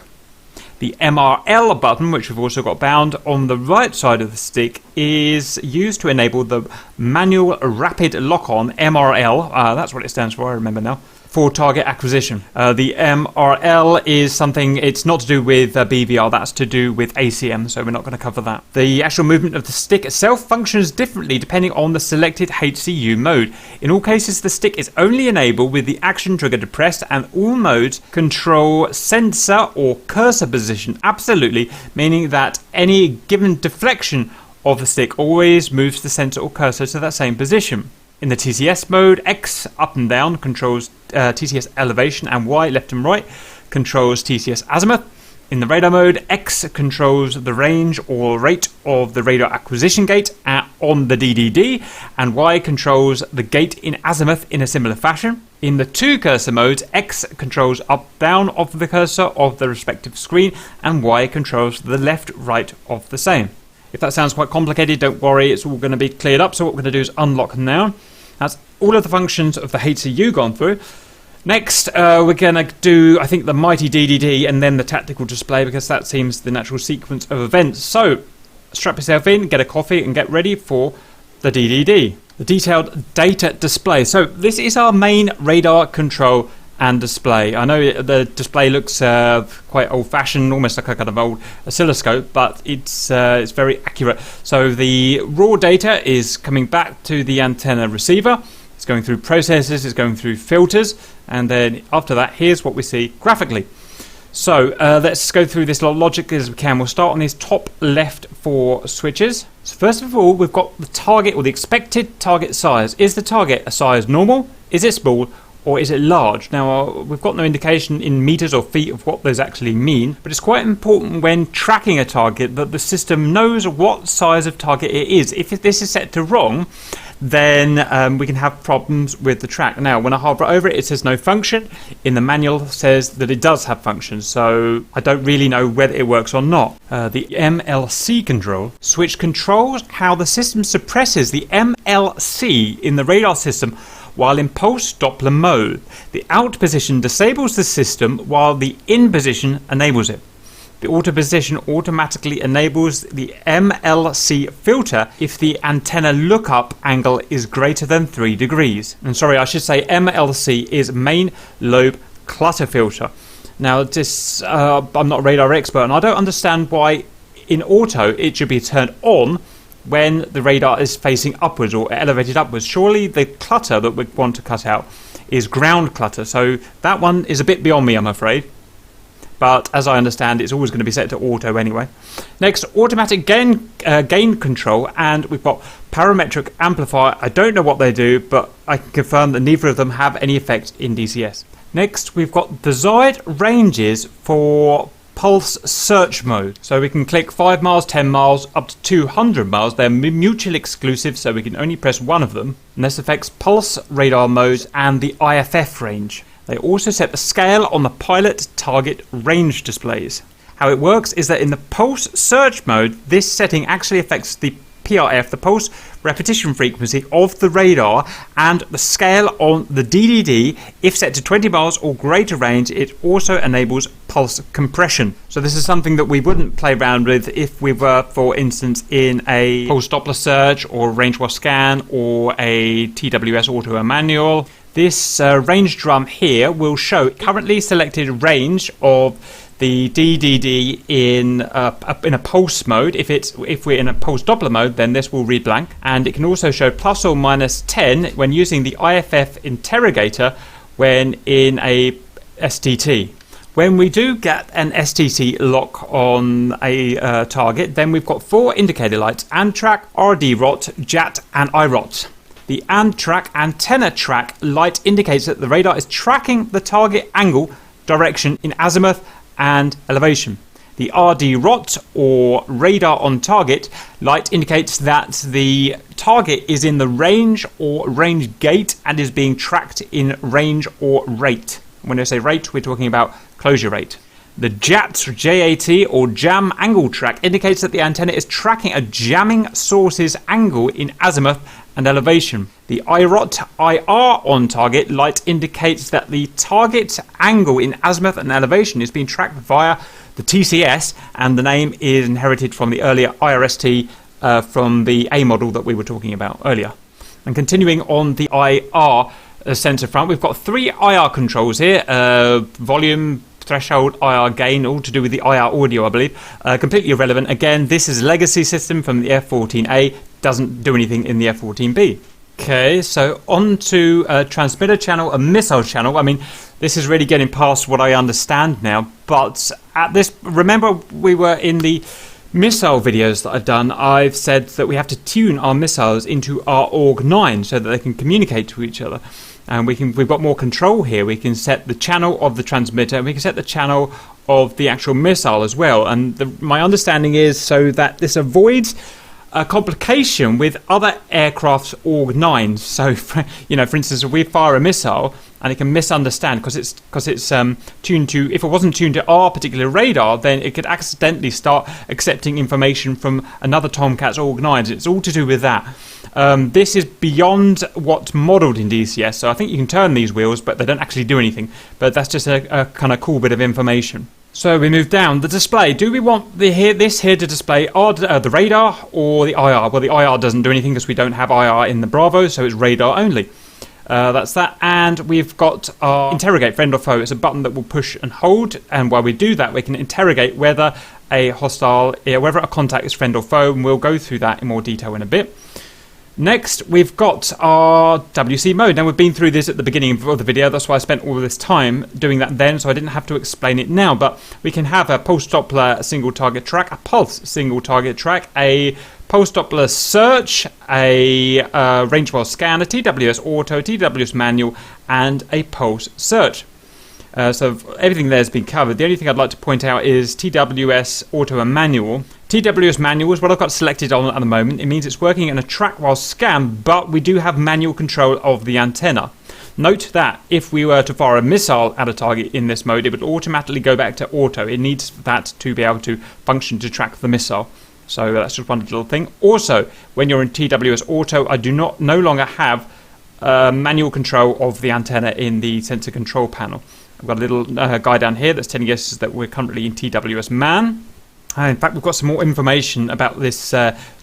The MRL button, which we've also got bound on the right side of the stick, is used to enable the manual rapid lock-on, MRL, that's what it stands for, I remember now, for target acquisition. The MRL is something, it's not to do with BVR, that's to do with ACM, so we're not going to cover that. The actual movement of the stick itself functions differently depending on the selected HCU mode. In all cases, the stick is only enabled with the action trigger depressed, and all modes control sensor or cursor position absolutely, meaning that any given deflection of the stick always moves the sensor or cursor to that same position. In the TCS mode, X up and down controls TCS elevation, and Y left and right controls TCS azimuth. In the radar mode, X controls the range or rate of the radar acquisition gate on the DDD, and Y controls the gate in azimuth in a similar fashion. In the two cursor modes, X controls up-down of the cursor of the respective screen, and Y controls the left-right of the same. If that sounds quite complicated, don't worry, it's all going to be cleared up. So what we're going to do is unlock now. That's all of the functions of the HCU gone through. Next, we're going to do, I think, the mighty DDD and then the tactical display, because that seems the natural sequence of events. So strap yourself in, get a coffee, and get ready for the DDD, the detailed data display. So this is our main radar control and display. I know the display looks quite old-fashioned, almost like a kind of old oscilloscope, but it's very accurate. So the raw data is coming back to the antenna receiver. It's going through processors, it's going through filters, and then after that, here's what we see graphically. So let's go through this logic as we can. We'll start on these top left 4 switches. So first of all, we've got the target, or the expected target size. Is the target a size normal? Is it small? or is it large? Now, we've got no indication in meters or feet of what those actually mean, but it's quite important when tracking a target that the system knows what size of target it is. If this is set to wrong, then we can have problems with the track. Now, when I hover over it, it says no function. In the manual, it says that it does have functions, so I don't really know whether it works or not. The MLC control switch controls how the system suppresses the MLC in the radar system while in pulse Doppler mode. The out position disables the system while the in position enables it. The auto position automatically enables the MLC filter if the antenna lookup angle is greater than 3 degrees. And sorry, I should say MLC is main lobe clutter filter. Now, this I'm not a radar expert, and I don't understand why in auto it should be turned on when the radar is facing upwards or elevated upwards. Surely the clutter that we want to cut out is ground clutter, so that one is a bit beyond me, I'm afraid. But as I understand, it's always going to be set to auto anyway. Next, automatic gain control, and we've got parametric amplifier. I don't know what they do, but I can confirm that neither of them have any effect in DCS. Next, we've got desired ranges for pulse search mode. So we can click 5 miles, 10 miles, up to 200 miles. They're mutually exclusive, so we can only press one of them. And this affects pulse radar modes and the IFF range. They also set the scale on the pilot target range displays. How it works is that in the pulse search mode, this setting actually affects the PRF, the pulse repetition frequency of the radar, and the scale on the DDD. If set to 20 miles or greater range, it also enables pulse compression. So this is something that we wouldn't play around with if we were, for instance, in a pulse Doppler search or range watch scan or a TWS auto manual. This range drum here will show currently selected range of the DDD in a pulse mode. If we're in a pulse Doppler mode, then this will read blank, and it can also show plus or minus 10 when using the IFF interrogator when in a STT. When we do get an STT lock on a target, then we've got 4 indicator lights: ANTRAC, RD-ROT, JAT, and IROT. The ANTRAC antenna track light indicates that the radar is tracking the target angle, direction in azimuth and elevation. The RD-ROT, or radar on target, light indicates that the target is in the range or range gate and is being tracked in range or rate. When I say rate, we're talking about closure rate. The JAT, or jam angle track, indicates that the antenna is tracking a jamming source's angle in azimuth and elevation. The IROT, IR on target light indicates that the target angle in azimuth and elevation is being tracked via the TCS, and the name is inherited from the earlier IRST from the A model that we were talking about earlier. And continuing on the IR sensor front, we've got 3 IR controls here: volume, threshold, IR gain, all to do with the IR audio, I believe. Completely irrelevant. Again, this is a legacy system from the F-14A, doesn't do anything in the F-14B. Okay, so on to transmitter channel and missile channel. I mean, this is really getting past what I understand now, but at this, remember we were in the missile videos that I've done, I've said that we have to tune our missiles into our ORG9 so that they can communicate to each other. And we've got more control here. We can set the channel of the transmitter, and we can set the channel of the actual missile as well. And my understanding is so that this avoids a complication with other aircraft's ORG9s. So, for instance, if we fire a missile and it can misunderstand because it's tuned to, if it wasn't tuned to our particular radar, then it could accidentally start accepting information from another Tomcat's ORG9s. It's all to do with that. This is beyond what's modelled in DCS, so I think you can turn these wheels, but they don't actually do anything. But that's just a kind of cool bit of information. So we move down the display. Do we want this here to display the radar or the IR? Well, the IR doesn't do anything because we don't have IR in the Bravo, so it's radar only. That's that. And we've got our interrogate friend or foe. It's a button that will push and hold, and while we do that, we can interrogate whether whether a contact is friend or foe, and we'll go through that in more detail in a bit. Next, we've got our WC mode. Now, we've been through this at the beginning of the video. That's why I spent all this time doing that then, so I didn't have to explain it now. But we can have a pulse Doppler single target track, a pulse single target track, a post-Doppler search, a range while scan, a TWS auto, TWS manual, and a pulse search. So everything there has been covered. The only thing I'd like to point out is TWS auto and manual. TWS manual is what I've got selected on at the moment. It means it's working in a track while scan, but we do have manual control of the antenna. Note that if we were to fire a missile at a target in this mode, it would automatically go back to auto. It needs that to be able to function to track the missile. So that's just one little thing. Also, when you're in TWS auto, I do no longer have manual control of the antenna in the sensor control panel. I've got a little guy down here that's telling us that we're currently in TWS man. In fact, we've got some more information about this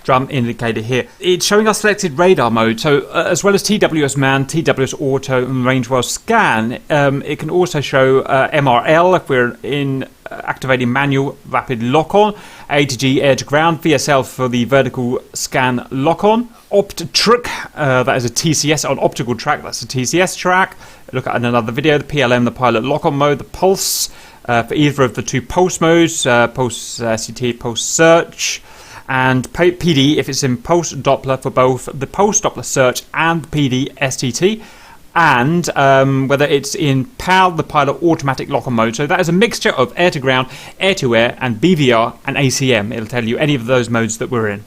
drum indicator here. It's showing our selected radar mode. So as well as TWS man, TWS auto, and range while scan, it can also show MRL if we're in activating manual rapid lock-on, A to G air to ground, VSL for the vertical scan lock-on, OptTrack, that is a TCS on optical track, that's a TCS track. Look at another video, the PLM, the pilot lock-on mode, the pulse, for either of the two pulse modes, pulse CT, pulse search, and PD if it's in pulse Doppler for both the pulse Doppler search and PD STT, and whether it's in PAL, the pilot automatic lock-on mode. So that is a mixture of air to ground, air to air, and BVR and ACM. It'll tell you any of those modes that we're in.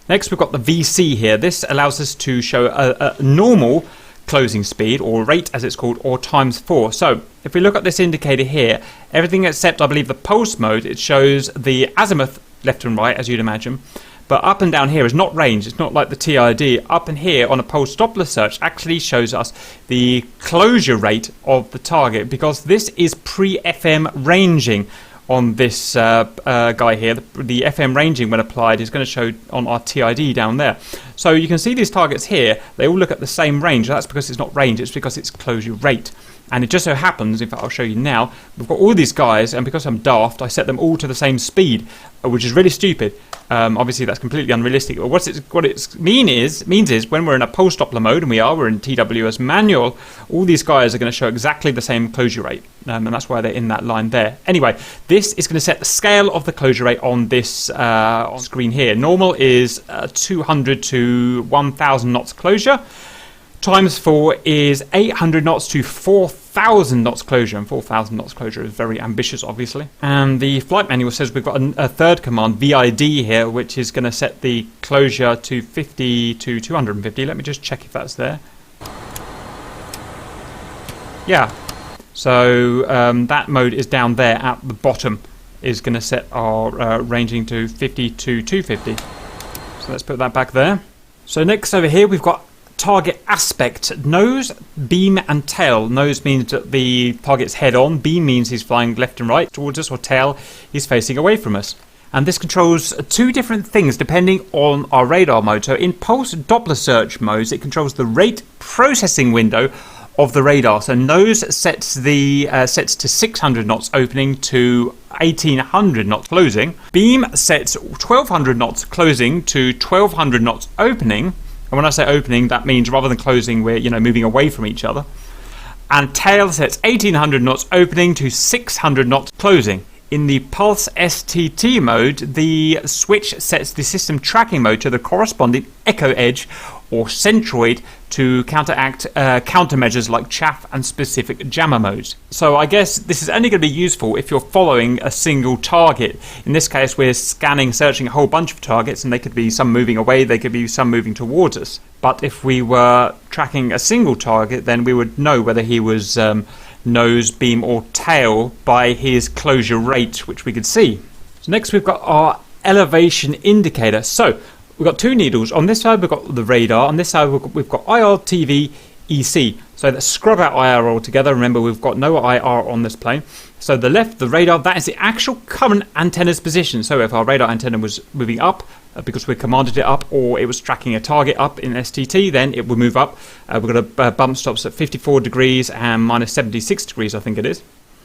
Next, we've got the VC here. This allows us to show a normal closing speed, or rate as it's called, or times 4. So if we look at this indicator here, everything except I believe the pulse mode, it shows the azimuth left and right, as you'd imagine, but up and down here is not range. It's not like the TID. Up and here on a pulse Doppler search actually shows us the closure rate of the target, because this is pre-FM ranging on this guy here. The FM ranging when applied is going to show on our TID down there. So you can see these targets here, they all look at the same range. That's because it's not range, it's because it's closure rate. And it just so happens, in fact I'll show you now, we've got all these guys, and because I'm daft, I set them all to the same speed, which is really stupid. Obviously that's completely unrealistic. But what it means is when we're in a pulse Doppler mode, and we're in TWS manual, all these guys are going to show exactly the same closure rate, and that's why they're in that line there. Anyway, this is going to set the scale of the closure rate on this on screen here. Normal is 200 to 1000 knots closure. Times 4 is 800 knots to 4,000 knots closure, and 4,000 knots closure is very ambitious, obviously. And the flight manual says we've got a third command, VID here, which is going to set the closure to 50 to 250. Let me just check if that's there. Yeah. So that mode is down there at the bottom, is going to set our ranging to 50 to 250. So let's put that back there. So next over here we've got target aspect, nose, beam and tail. Nose means that the target's head on, beam means he's flying left and right towards us, or tail is facing away from us. And this controls two different things depending on our radar mode. So in pulse Doppler search modes, it controls the rate processing window of the radar. So nose sets to 600 knots opening to 1800 knots closing. Beam sets 1200 knots closing to 1200 knots opening. And when I say opening, that means rather than closing, we're moving away from each other. And tail sets 1800 knots opening to 600 knots closing. In the pulse STT mode, the switch sets the system tracking mode to the corresponding echo edge or centroid to counteract countermeasures like chaff and specific jammer modes. So I guess this is only going to be useful if you're following a single target. In this case, we're searching a whole bunch of targets, and they could be some moving away, they could be some moving towards us. But if we were tracking a single target, then we would know whether he was nose, beam or tail by his closure rate, which we could see. So next we've got our elevation indicator. So we've got two needles. On this side we've got the radar, on this side we've got IR, TV, EC. So let's scrub out IR altogether. Remember, we've got no IR on this plane. So the left, the radar, that is the actual current antenna's position. So if our radar antenna was moving up because we commanded it up, or it was tracking a target up in STT, then it would move up. We've got a bump stops at 54 degrees and minus 76 degrees, I think it is.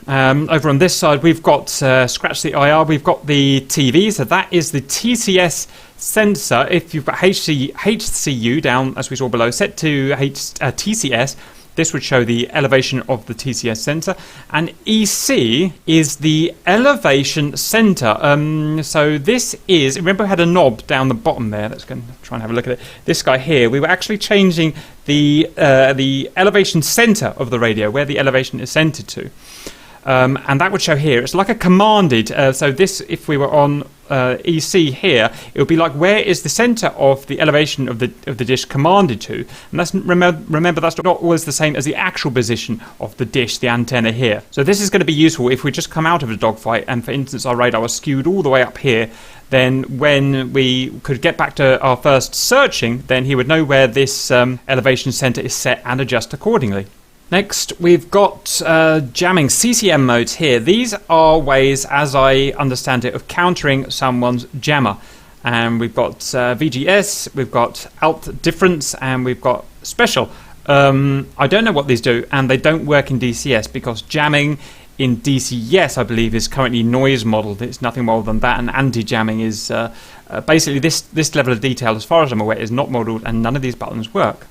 Over on this side, we've got, scratch the IR, we've got the TV. So that is the TCS sensor. If you've got HCU down, as we saw below, set to TCS, This would show the elevation of the TCS sensor, and EC is the elevation center. So this is, remember we had a knob down the bottom there. Let's go and try and have a look at it. This guy here, we were actually changing the elevation center of the radio, where the elevation is centered to. And that would show here. It's like a commanded. So this, if we were on EC here, it would be like where is the center of the elevation of the dish commanded to. And that's remember that's not always the same as the actual position of the dish, the antenna here. So this is going to be useful if we just come out of a dogfight and, for instance, our radar was skewed all the way up here. Then when we could get back to our first searching, then he would know where this elevation center is set and adjust accordingly. Next, we've got jamming CCM modes here. These are ways, as I understand it, of countering someone's jammer. And we've got VGS, we've got alt difference, and we've got special. I don't know what these do, and they don't work in DCS because jamming in DCS, I believe, is currently noise modeled. It's nothing more than that, and anti-jamming is basically this level of detail, as far as I'm aware, is not modeled, and none of these buttons work.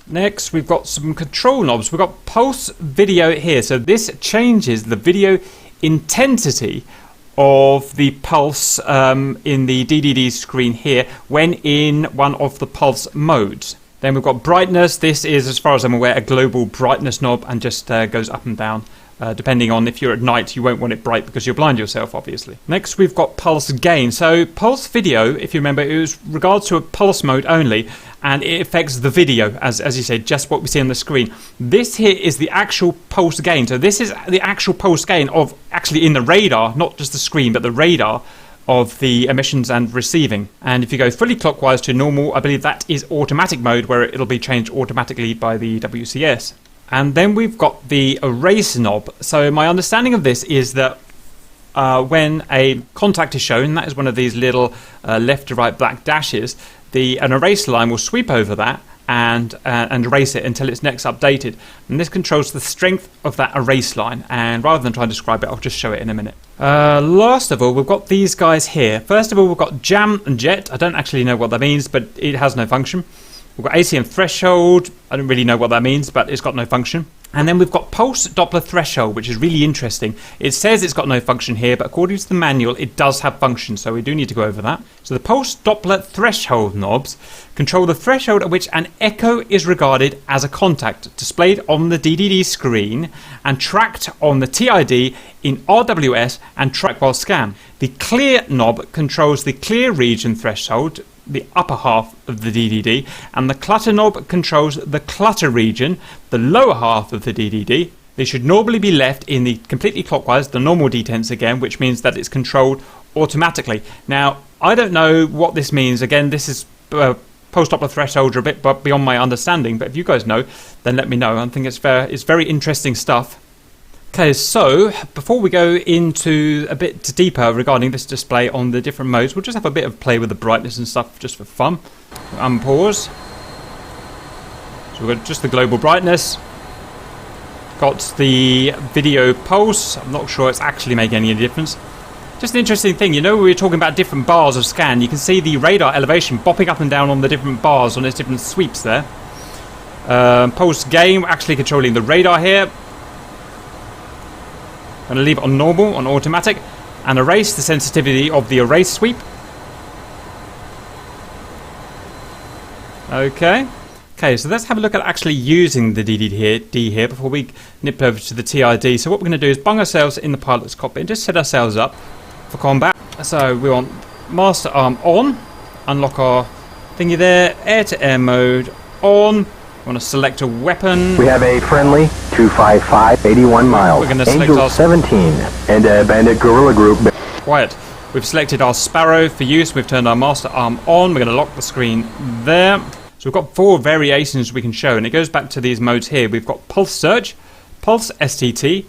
Next, we've got some control knobs. We've got pulse video here. So this changes the video intensity of the pulse in the DDD screen here when in one of the pulse modes. Then we've got brightness. This is, as far as I'm aware, a global brightness knob and just goes up and down. Depending on if you're at night, you won't want it bright because you'll blind yourself, obviously. Next, we've got pulse gain. So pulse video, if you remember, it was regards to a pulse mode only, and it affects the video, as you said, just what we see on the screen. This here is the actual pulse gain. So this is the actual pulse gain of actually in the radar, not just the screen, but the radar of the emissions and receiving. And if you go fully clockwise to normal, I believe that is automatic mode, where it'll be changed automatically by the WCS. And then we've got the erase knob. So my understanding of this is that when a contact is shown, that is one of these little left to right black dashes, an erase line will sweep over that and erase it until it's next updated. And this controls the strength of that erase line. And rather than try and describe it, I'll just show it in a minute. Last of all, we've got these guys here. First of all, we've got jam and jet. I don't actually know what that means, but it has no function. We've got ACM threshold. I don't really know what that means, but it's got no function. And then we've got pulse Doppler threshold, which is really interesting. It says it's got no function here, but according to the manual, it does have function, so we do need to go over that. So the pulse Doppler threshold knobs control the threshold at which an echo is regarded as a contact, displayed on the DDD screen and tracked on the TID in RWS and track while scan. The clear knob controls the clear region threshold, the upper half of the DDD, and the clutter knob controls the clutter region, the lower half of the DDD. They should normally be left in the completely clockwise, the normal detents again, which means that it's controlled automatically. Now, I don't know what this means. Again, this is post-Doppler thresholds are a bit beyond my understanding, but if you guys know, then let me know. I think it's very interesting stuff. Okay, so before we go into a bit deeper regarding this display on the different modes, we'll just have a bit of play with the brightness and stuff just for fun. Unpause. So we've got just the global brightness. Got the video pulse. I'm not sure it's actually making any difference. Just an interesting thing, you know, we were talking about different bars of scan. You can see the radar elevation bopping up and down on the different bars, on its different sweeps there. Pulse gain, we're actually controlling the radar here. I'm going to leave it on normal, on automatic, and erase the sensitivity of the erase sweep. Okay, so let's have a look at actually using the DDD here before we nip over to the TID. So what we're going to do is bung ourselves in the pilot's cockpit and just set ourselves up for combat. So we want master arm on, unlock our thingy there, air-to-air mode on. We want to select a weapon. We have a friendly 255, 81 miles. We're going to select Angel our 17 and a bandit guerrilla group. Quiet. We've selected our Sparrow for use. We've turned our master arm on. We're going to lock the screen there. So we've got 4 variations we can show, and it goes back to these modes here. We've got Pulse Search, Pulse STT,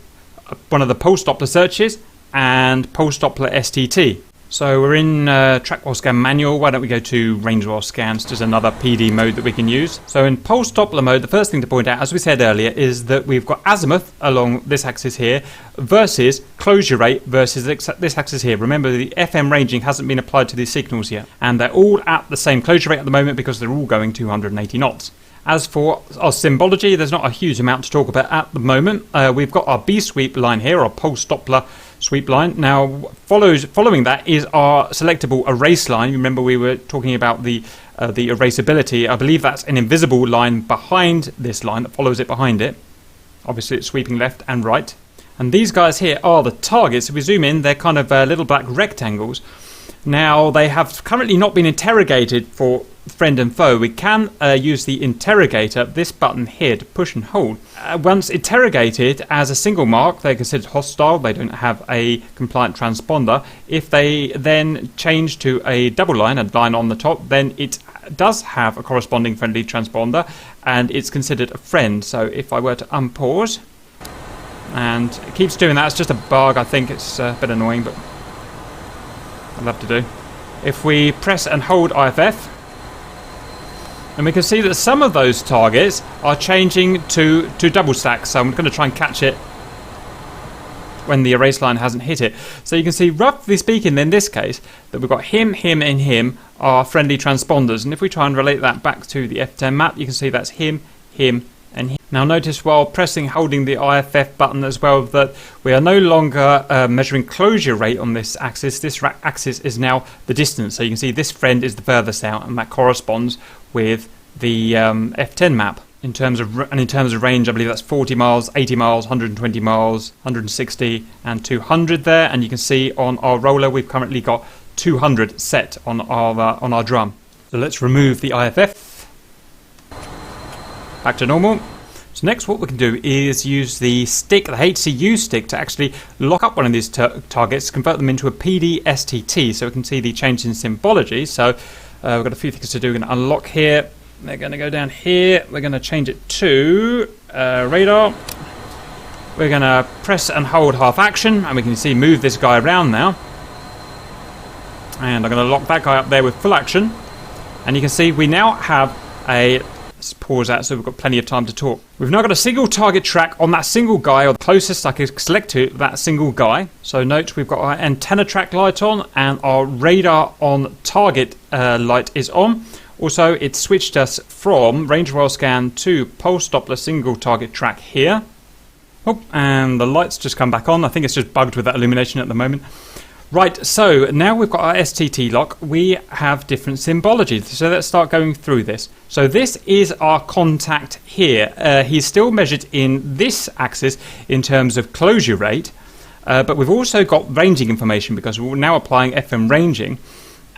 one of the Pulse Doppler searches, and Pulse Doppler STT. So we're in track while scan manual. Why don't we go to range while scans? Just another PD mode that we can use. So in Pulse Doppler mode, the first thing to point out, as we said earlier, is that we've got azimuth along this axis here versus closure rate versus this axis here. Remember, the FM ranging hasn't been applied to these signals yet, and they're all at the same closure rate at the moment because they're all going 280 knots. As for our symbology, there's not a huge amount to talk about at the moment. We've got our B sweep line here, our pulse Doppler sweep line. Now, following that is our selectable erase line. You remember we were talking about the erasability. I believe that's an invisible line behind this line that follows it behind it. Obviously, it's sweeping left and right. And these guys here are the targets. If we zoom in, they're kind of little black rectangles. Now, they have currently not been interrogated for friend and foe. We can use the interrogator, this button here, to push and hold. Once interrogated as a single mark, they're considered hostile. They don't have a compliant transponder. If they then change to a double line, a line on the top, then it does have a corresponding friendly transponder, and it's considered a friend. So if I were to unpause, and it keeps doing that, it's just a bug. I think it's a bit annoying, but I'll have to do. If we press and hold IFF, and we can see that some of those targets are changing to double stacks. So I'm going to try and catch it when the erase line hasn't hit it. So you can see, roughly speaking, in this case, that we've got him, him, and him are friendly transponders. And if we try and relate that back to the F10 map, you can see that's him, him, and him. Now notice while holding the IFF button as well, that we are no longer measuring closure rate on this axis. This axis is now the distance. So you can see this friend is the furthest out, and that corresponds with the F10 map. In terms of range, I believe that's 40 miles, 80 miles, 120 miles, 160 and 200 there. And you can see on our roller we've currently got 200 set on our drum. So let's remove the IFF. Back to normal. So next what we can do is use the stick, the HCU stick, to actually lock up one of these targets, convert them into a PD STT, so we can see the change in symbology. So we've got a few things to do. We're going to unlock here. We're going to go down here. We're going to change it to radar. We're going to press and hold half action, and we can see move this guy around now. And I'm going to lock that guy up there with full action. And you can see we now have a... Let's pause that so we've got plenty of time to talk. We've now got a single target track on that single guy, or the closest I can select to that single guy. So note we've got our antenna track light on, and our radar on target light is on. Also, it switched us from range well scan to pulse Doppler single target track here. Oh, and the lights just come back on. I think it's just bugged with that illumination at the moment. Right, so now we've got our STT lock. We have different symbology. So let's start going through this. So this is our contact here. He's still measured in this axis in terms of closure rate, but we've also got ranging information because we're now applying FM ranging.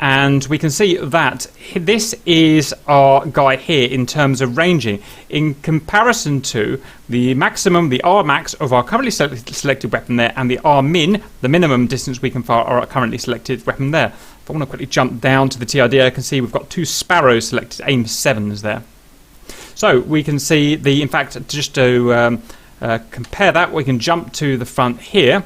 And we can see that this is our guy here in terms of ranging in comparison to the maximum, the R max of our currently selected weapon there, and the R min, the minimum distance we can fire our currently selected weapon there. If I want to quickly jump down to the TID, I can see we've got 2 Sparrows selected, aim 7s there. So we can see in fact, just to compare that, we can jump to the front here.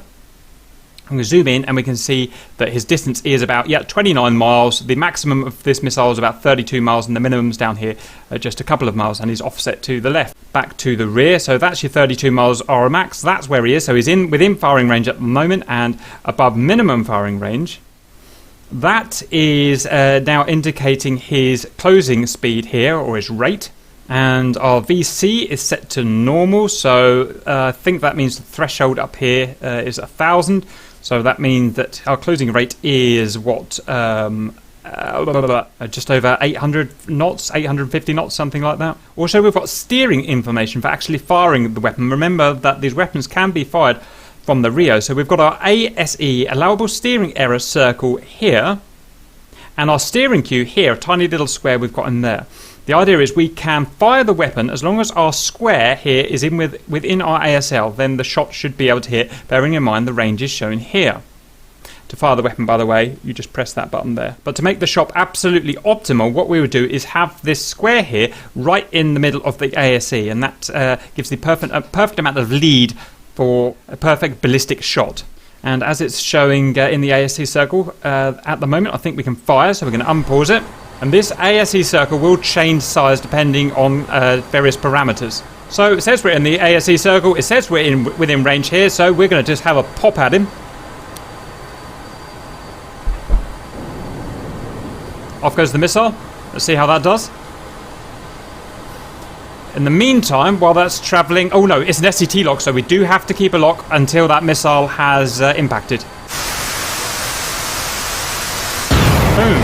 I'm going to zoom in and we can see that his distance is about 29 miles. The maximum of this missile is about 32 miles and the minimum's down here just a couple of miles, and he's offset to the left. Back to the rear, so that's your 32 miles R max. That's where he is. So he's within firing range at the moment and above minimum firing range. That is now indicating his closing speed here, or his rate. And our VC is set to normal, so I think that means the threshold up here is 1,000. So that means that our closing rate is what, just over 800 knots, 850 knots, something like that. Also, we've got steering information for actually firing the weapon. Remember that these weapons can be fired from the Rio. So we've got our ASE, allowable steering error circle here, and our steering cue here, a tiny little square we've got in there. The idea is we can fire the weapon as long as our square here is within our ASL, then the shot should be able to hit, bearing in mind the range is shown here. To fire the weapon, by the way, you just press that button there. But to make the shot absolutely optimal, what we would do is have this square here right in the middle of the ASE, and that gives the perfect amount of lead for a perfect ballistic shot. And as it's showing in the ASE circle at the moment, I think we can fire, so we're going to unpause it. And this ASE circle will change size depending on various parameters. So it says we're in the ASE circle, it says we're within range here, so we're going to just have a pop at him. Off goes the missile. Let's see how that does. In the meantime, while that's travelling... Oh no, it's an SCT lock, so we do have to keep a lock until that missile has impacted. Boom.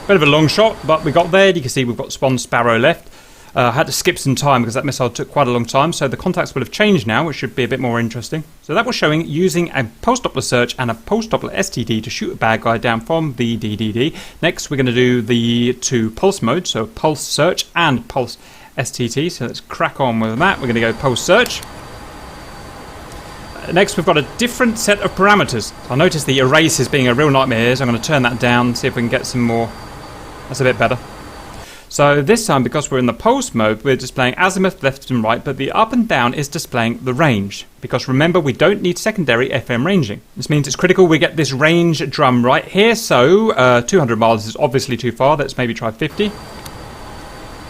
Bit of a long shot, but we got there. You can see we've got one Sparrow left. I had to skip some time because that missile took quite a long time, so the contacts will have changed now, which should be a bit more interesting. So that was showing using a post-Doppler search and a post-Doppler STD to shoot a bad guy down from the DDD. Next, we're going to do the two pulse modes, so pulse search and pulse STT. So let's crack on with that. We're going to go pulse search. Next, we've got a different set of parameters. I notice the erase is being a real nightmare here, so I'm going to turn that down, see if we can get some more. That's a bit better. So this time, because we're in the pulse mode, we're displaying azimuth left and right, but the up and down is displaying the range. Because remember, we don't need secondary FM ranging. This means it's critical we get this range drum right here. So 200 miles is obviously too far. Let's maybe try 50.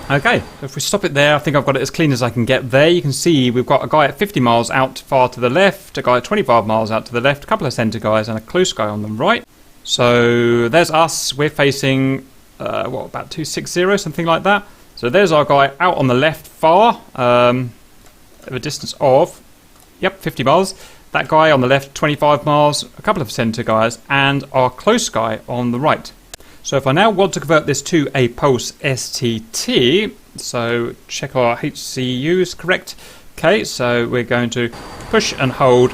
Okay, so if we stop it there, I think I've got it as clean as I can get there. You can see we've got a guy at 50 miles out far to the left, a guy at 25 miles out to the left, a couple of centre guys and a close guy on the right. So there's us. We're facing... about 260, something like that. So there's our guy out on the left far, of a distance of, 50 miles. That guy on the left, 25 miles, a couple of centre guys, and our close guy on the right. So if I now want to convert this to a pulse STT, so check our HCU is correct. Okay, so we're going to push and hold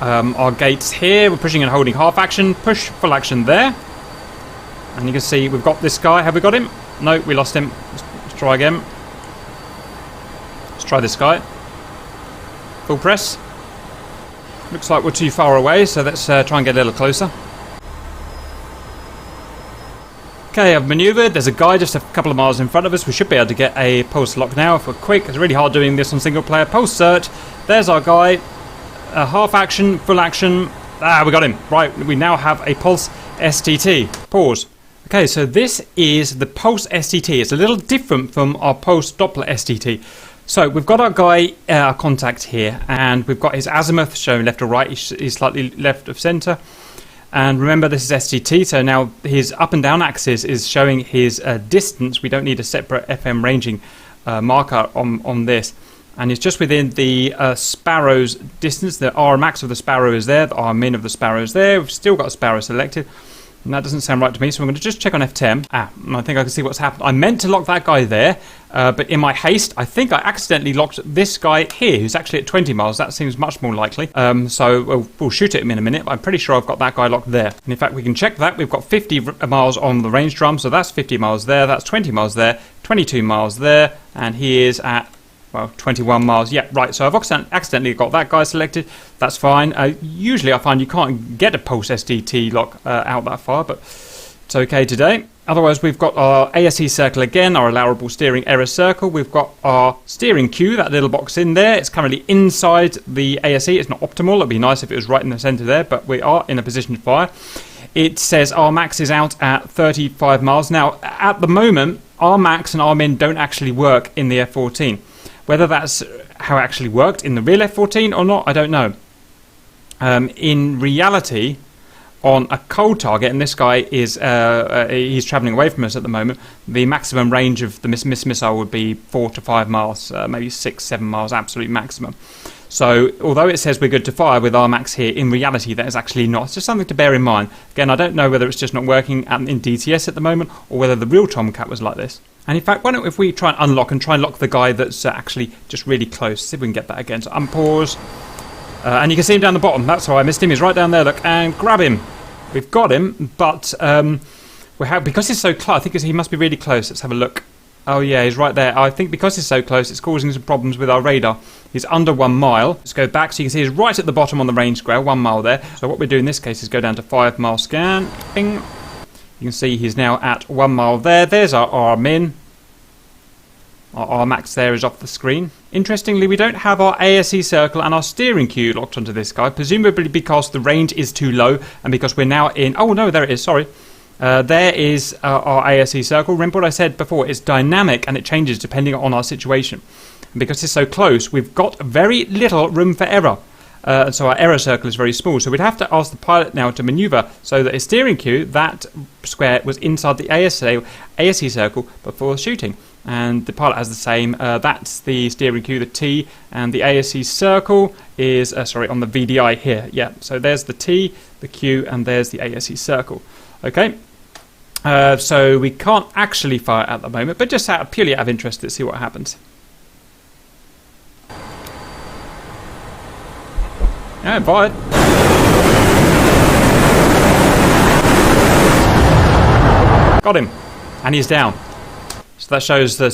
our gates here. We're pushing and holding half action, push full action there. And you can see we've got this guy. Have we got him? No, we lost him. Let's try again. Let's try this guy. Full press. Looks like we're too far away, so let's try and get a little closer. Okay, I've manoeuvred. There's a guy just a couple of miles in front of us. We should be able to get a pulse lock now if we're quick. It's really hard doing this on single player. Pulse search. There's our guy. Half action, full action. We got him. Right, we now have a pulse STT. Pause. Okay, so this is the pulse STT. It's a little different from our pulse Doppler STT. So we've got our guy, our contact here, and we've got his azimuth showing left or right. He's slightly left of centre. And remember, this is STT, so now his up and down axis is showing his distance. We don't need a separate FM ranging marker on this. And it's just within the Sparrow's distance. The R max of the Sparrow is there, the R min of the Sparrow is there. We've still got a Sparrow selected. And that doesn't sound right to me, so I'm going to just check on F10. And I think I can see what's happened. I meant to lock that guy there, but in my haste, I think I accidentally locked this guy here, who's actually at 20 miles. That seems much more likely. So we'll shoot at him in a minute, but I'm pretty sure I've got that guy locked there. And in fact, we can check that. We've got 50 miles on the range drum, so that's 50 miles there, that's 20 miles there, 22 miles there, and he is at... 21 miles. Yeah, right. So I've accidentally got that guy selected. That's fine. Usually I find you can't get a pulse SDT lock out that far, but it's okay today. Otherwise, we've got our ASE circle again, our allowable steering error circle. We've got our steering cue, that little box in there. It's currently inside the ASE. It's not optimal. It'd be nice if it was right in the centre there, but we are in a position to fire. It says our max is out at 35 miles. Now, at the moment, our max and our min don't actually work in the F-14. Whether that's how it actually worked in the real F-14 or not, I don't know. In reality, on a cold target, and this guy is he's travelling away from us at the moment, the maximum range of the missile would be 4 to 5 miles, maybe 6, 7 miles, absolute maximum. So, although it says we're good to fire with our max here, in reality that is actually not. It's just something to bear in mind. Again, I don't know whether it's just not working in DCS at the moment, or whether the real Tomcat was like this. And in fact, why don't if we try and unlock and try and lock the guy that's actually just really close. See if we can get that again. So unpause. And you can see him down the bottom. That's why I missed him. He's right down there. Look, and grab him. We've got him, but because he's so close, I think he must be really close. Let's have a look. Oh yeah, he's right there. I think because he's so close, it's causing some problems with our radar. He's under 1 mile. Let's go back so you can see he's right at the bottom on the range square, 1 mile there. So what we do in this case is go down to 5 mile scan. Bing. You can see he's now at 1 mile there. There's our R min. Our R max there is off the screen. Interestingly, we don't have our ASE circle and our steering cue locked onto this guy, presumably because the range is too low and because we're now in... Oh no, there it is, sorry. There is our ASE circle. Remember what I said before, it's dynamic and it changes depending on our situation. And because it's so close, we've got very little room for error. And so our error circle is very small. So we'd have to ask the pilot now to maneuver so that his steering cue, that square, was inside the ASE circle before shooting. and the pilot has the same. That's the steering cue, the T, and the ASC circle is, on the VDI here. Yeah, so there's the T, the Q, and there's the ASC circle. Okay, so we can't actually fire at the moment, but just purely out of interest, let's see what happens. Yeah, fired. Got him, and he's down. So that shows that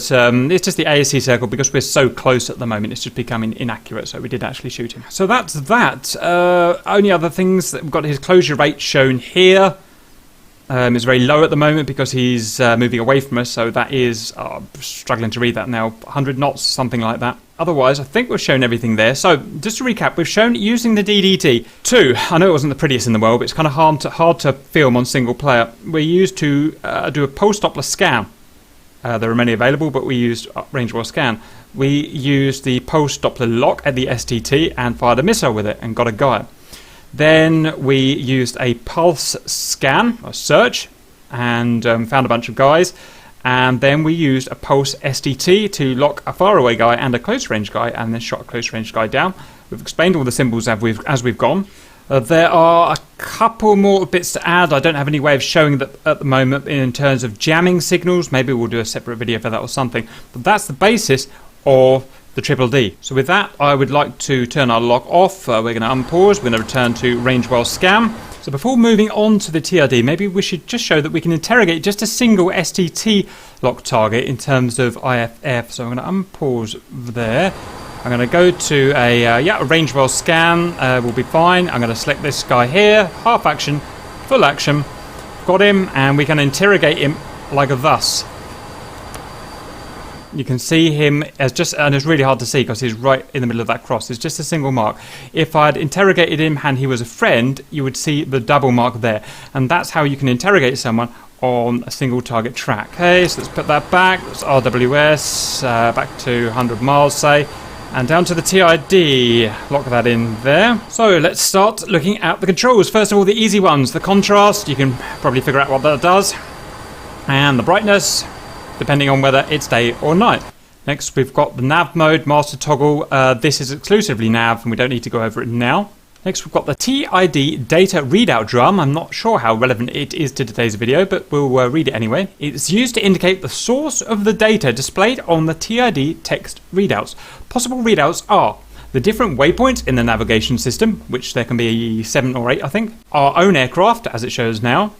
it's just the ASC circle, because we're so close at the moment, it's just becoming inaccurate, so we did actually shoot him. So that's that. Only other things, that we've got his closure rate shown here. Is very low at the moment because he's moving away from us, so that is, struggling to read that now, 100 knots, something like that. Otherwise, I think we've shown everything there. So, just to recap, we've shown using the DDT. 2, I know it wasn't the prettiest in the world, but it's kind of hard to film on single player. We used to do a pulse Doppler scan. There are many available, but we used range wire scan. We used the pulse Doppler lock at the STT and fired a missile with it and got a guy. Then we used a pulse scan, or search, and found a bunch of guys. And then we used a pulse STT to lock a faraway guy and a close range guy, and then shot a close range guy down. We've explained all the symbols as we've gone. There are a couple more bits to add. I don't have any way of showing that at the moment in terms of jamming signals. Maybe we'll do a separate video for that or something. But that's the basis of the Triple D. So with that, I would like to turn our lock off. We're going to unpause. We're going to return to range well scan. So before moving on to the TID, maybe we should just show that we can interrogate just a single STT lock target in terms of IFF. So I'm going to unpause there. I'm going to go to a range well scan. Will be fine. I'm going to select this guy here. Half action, full action. Got him, and we can interrogate him like thus. You can see him as just, and it's really hard to see because he's right in the middle of that cross. It's just a single mark. If I'd interrogated him and he was a friend, you would see the double mark there. And that's how you can interrogate someone on a single target track. Okay, so let's put that back. That's RWS, back to 100 miles, say. And down to the TID. Lock that in there. So let's start looking at the controls. First of all, the easy ones. The contrast, you can probably figure out what that does. And the brightness, depending on whether it's day or night. Next, we've got the nav mode, master toggle. This is exclusively nav, and we don't need to go over it now. Next, we've got the TID data readout drum. I'm not sure how relevant it is to today's video, but we'll read it anyway. It's used to indicate the source of the data displayed on the TID text readouts. Possible readouts are the different waypoints in the navigation system, which there can be 7 or 8, I think. Our own aircraft, as it shows now.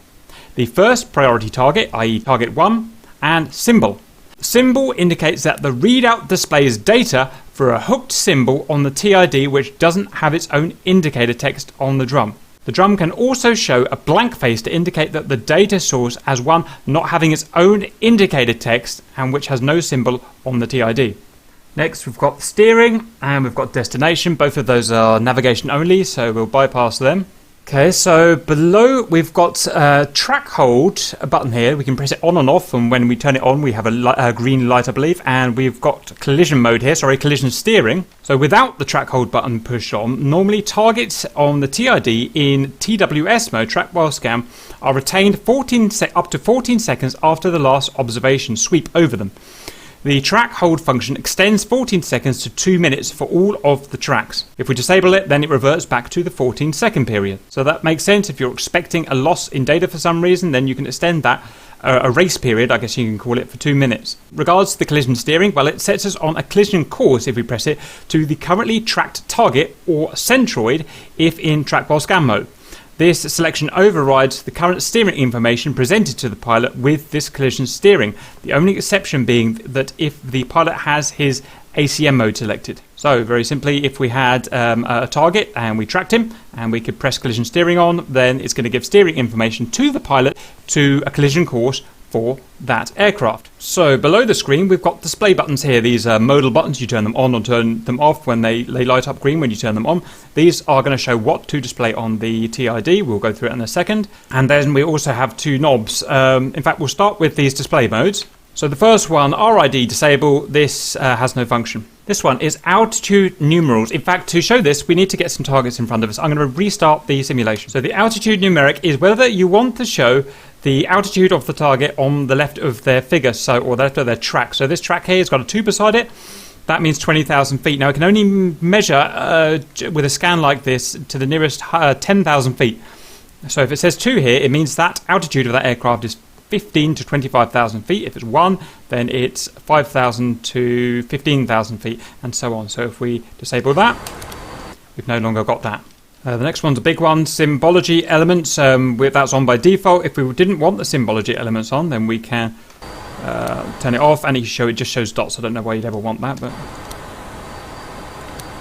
The first priority target, i.e. target 1. And symbol. Symbol indicates that the readout displays data for a hooked symbol on the TID which doesn't have its own indicator text on the drum. The drum can also show a blank face to indicate that the data source as one not having its own indicator text and which has no symbol on the TID. Next, we've got steering and we've got destination. Both of those are navigation only, so we'll bypass them. Okay, so below we've got track hold, a button here. We can press it on and off, and when we turn it on we have a green light, I believe. And we've got collision mode here, collision steering. So without the track hold button pushed on, normally targets on the TID in TWS mode, track while scan, are retained up to 14 seconds after the last observation sweep over them. The track hold function extends 14 seconds to 2 minutes for all of the tracks. If we disable it, then it reverts back to the 14-second period. So that makes sense. If you're expecting a loss in data for some reason, then you can extend that, a race period, I guess you can call it, for 2 minutes. Regards to the collision steering, well, it sets us on a collision course, if we press it, to the currently tracked target or centroid if in track while scan mode. This selection overrides the current steering information presented to the pilot with this collision steering, the only exception being that if the pilot has his ACM mode selected. So very simply, if we had a target and we tracked him and we could press collision steering on, then it's going to give steering information to the pilot to a collision course for that aircraft. So below the screen we've got display buttons here. These are modal buttons. You turn them on or turn them off when they light up green when you turn them on. These are going to show what to display on the TID. We'll go through it in a second. And then we also have 2 knobs. In fact, we'll start with these display modes. So the first one, RID disable, this has no function. This one is altitude numerals. In fact, to show this, we need to get some targets in front of us. I'm going to restart the simulation. So the altitude numeric is whether you want to show the altitude of the target on the left of their figure, or the left of their track. So this track here has got a 2 beside it. That means 20,000 feet. Now, it can only measure with a scan like this to the nearest 10,000 feet. So if it says 2 here, it means that altitude of that aircraft is 15 to 25,000 feet. If it's 1, then it's 5,000 to 15,000 feet, and so on. So if we disable that, we've no longer got that. The next one's a big one, symbology elements. That's on by default. If we didn't want the symbology elements on, then we can turn it off, and it just shows dots. I don't know why you'd ever want that, but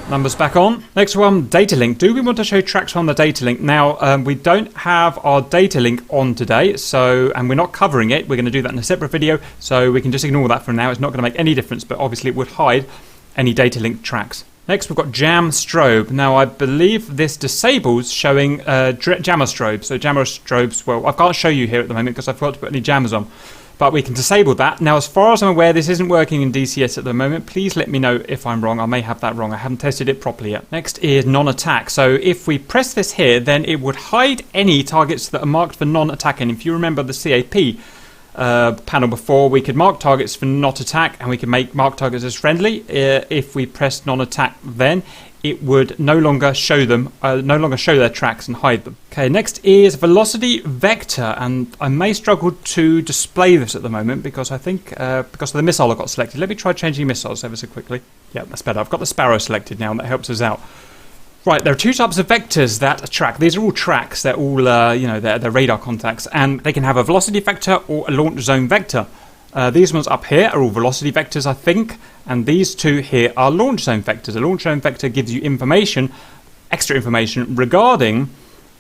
numbers back on. Next one, data link. Do we want to show tracks on the data link? Now, we don't have our data link on today, and we're not covering it. We're going to do that in a separate video, so we can just ignore that for now. It's not going to make any difference, but obviously it would hide any data link tracks. Next, we've got jam strobe. Now, I believe this disables showing jammer strobe. So jammer strobes, well, I can't show you here at the moment because I forgot to put any jammers on. But we can disable that. Now, as far as I'm aware, this isn't working in DCS at the moment. Please let me know if I'm wrong. I may have that wrong. I haven't tested it properly yet. Next is non-attack. So if we press this here, then it would hide any targets that are marked for non-attack. And if you remember the CAP panel before, we could mark targets for not attack, and we can mark targets as friendly. If we press non-attack, then it would no longer show their tracks and hide them. Okay, next is velocity vector, and I may struggle to display this at the moment because I think because of the missile I got selected. Let me try changing missiles ever so quickly. Yeah, that's better. I've got the Sparrow selected now, and that helps us out. Right, there are 2 types of vectors that track. These are all tracks. They're all, they're radar contacts, and they can have a velocity vector or a launch zone vector. These ones up here are all velocity vectors, I think, and these 2 here are launch zone vectors. A launch zone vector gives you extra information regarding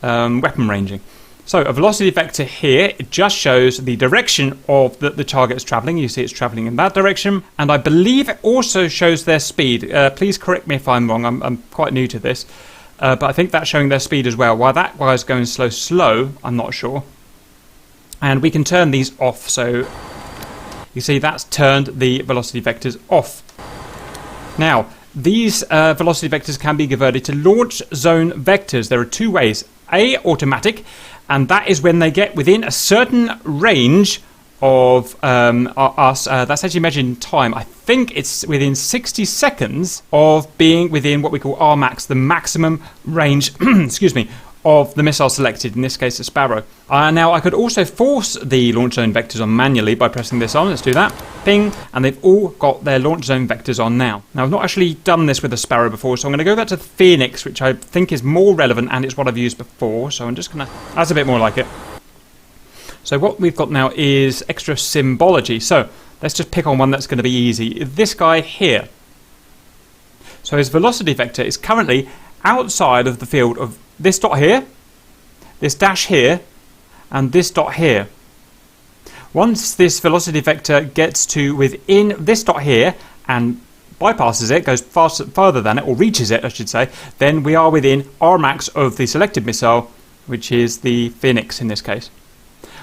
weapon ranging. So a velocity vector here, it just shows the direction of the target is traveling. You see it's traveling in that direction, and I believe it also shows their speed. Please correct me if I'm wrong. I'm quite new to this, but I think that's showing their speed as well. Why that guy's going slow, I'm not sure. And we can turn these off. So you see that's turned the velocity vectors off. Now, these velocity vectors can be converted to launch zone vectors. There are 2 ways. A, automatic, and that is when they get within a certain range of us. That's actually measured in time. I think it's within 60 seconds of being within what we call Rmax, the maximum range, excuse me, of the missile selected, in this case the Sparrow. Now I could also force the launch zone vectors on manually by pressing this on. Let's do that. Ping, and they've all got their launch zone vectors on now. Now I've not actually done this with the Sparrow before, so I'm going to go back to the Phoenix, which I think is more relevant and it's what I've used before. So I'm just going to, that's a bit more like it. So what we've got now is extra symbology. So let's just pick on one that's going to be easy. This guy here. So his velocity vector is currently outside of the field of this dot here, this dash here, and this dot here. Once this velocity vector gets to within this dot here and bypasses it, goes farther than it, or reaches it I should say, then we are within Rmax of the selected missile, which is the Phoenix in this case.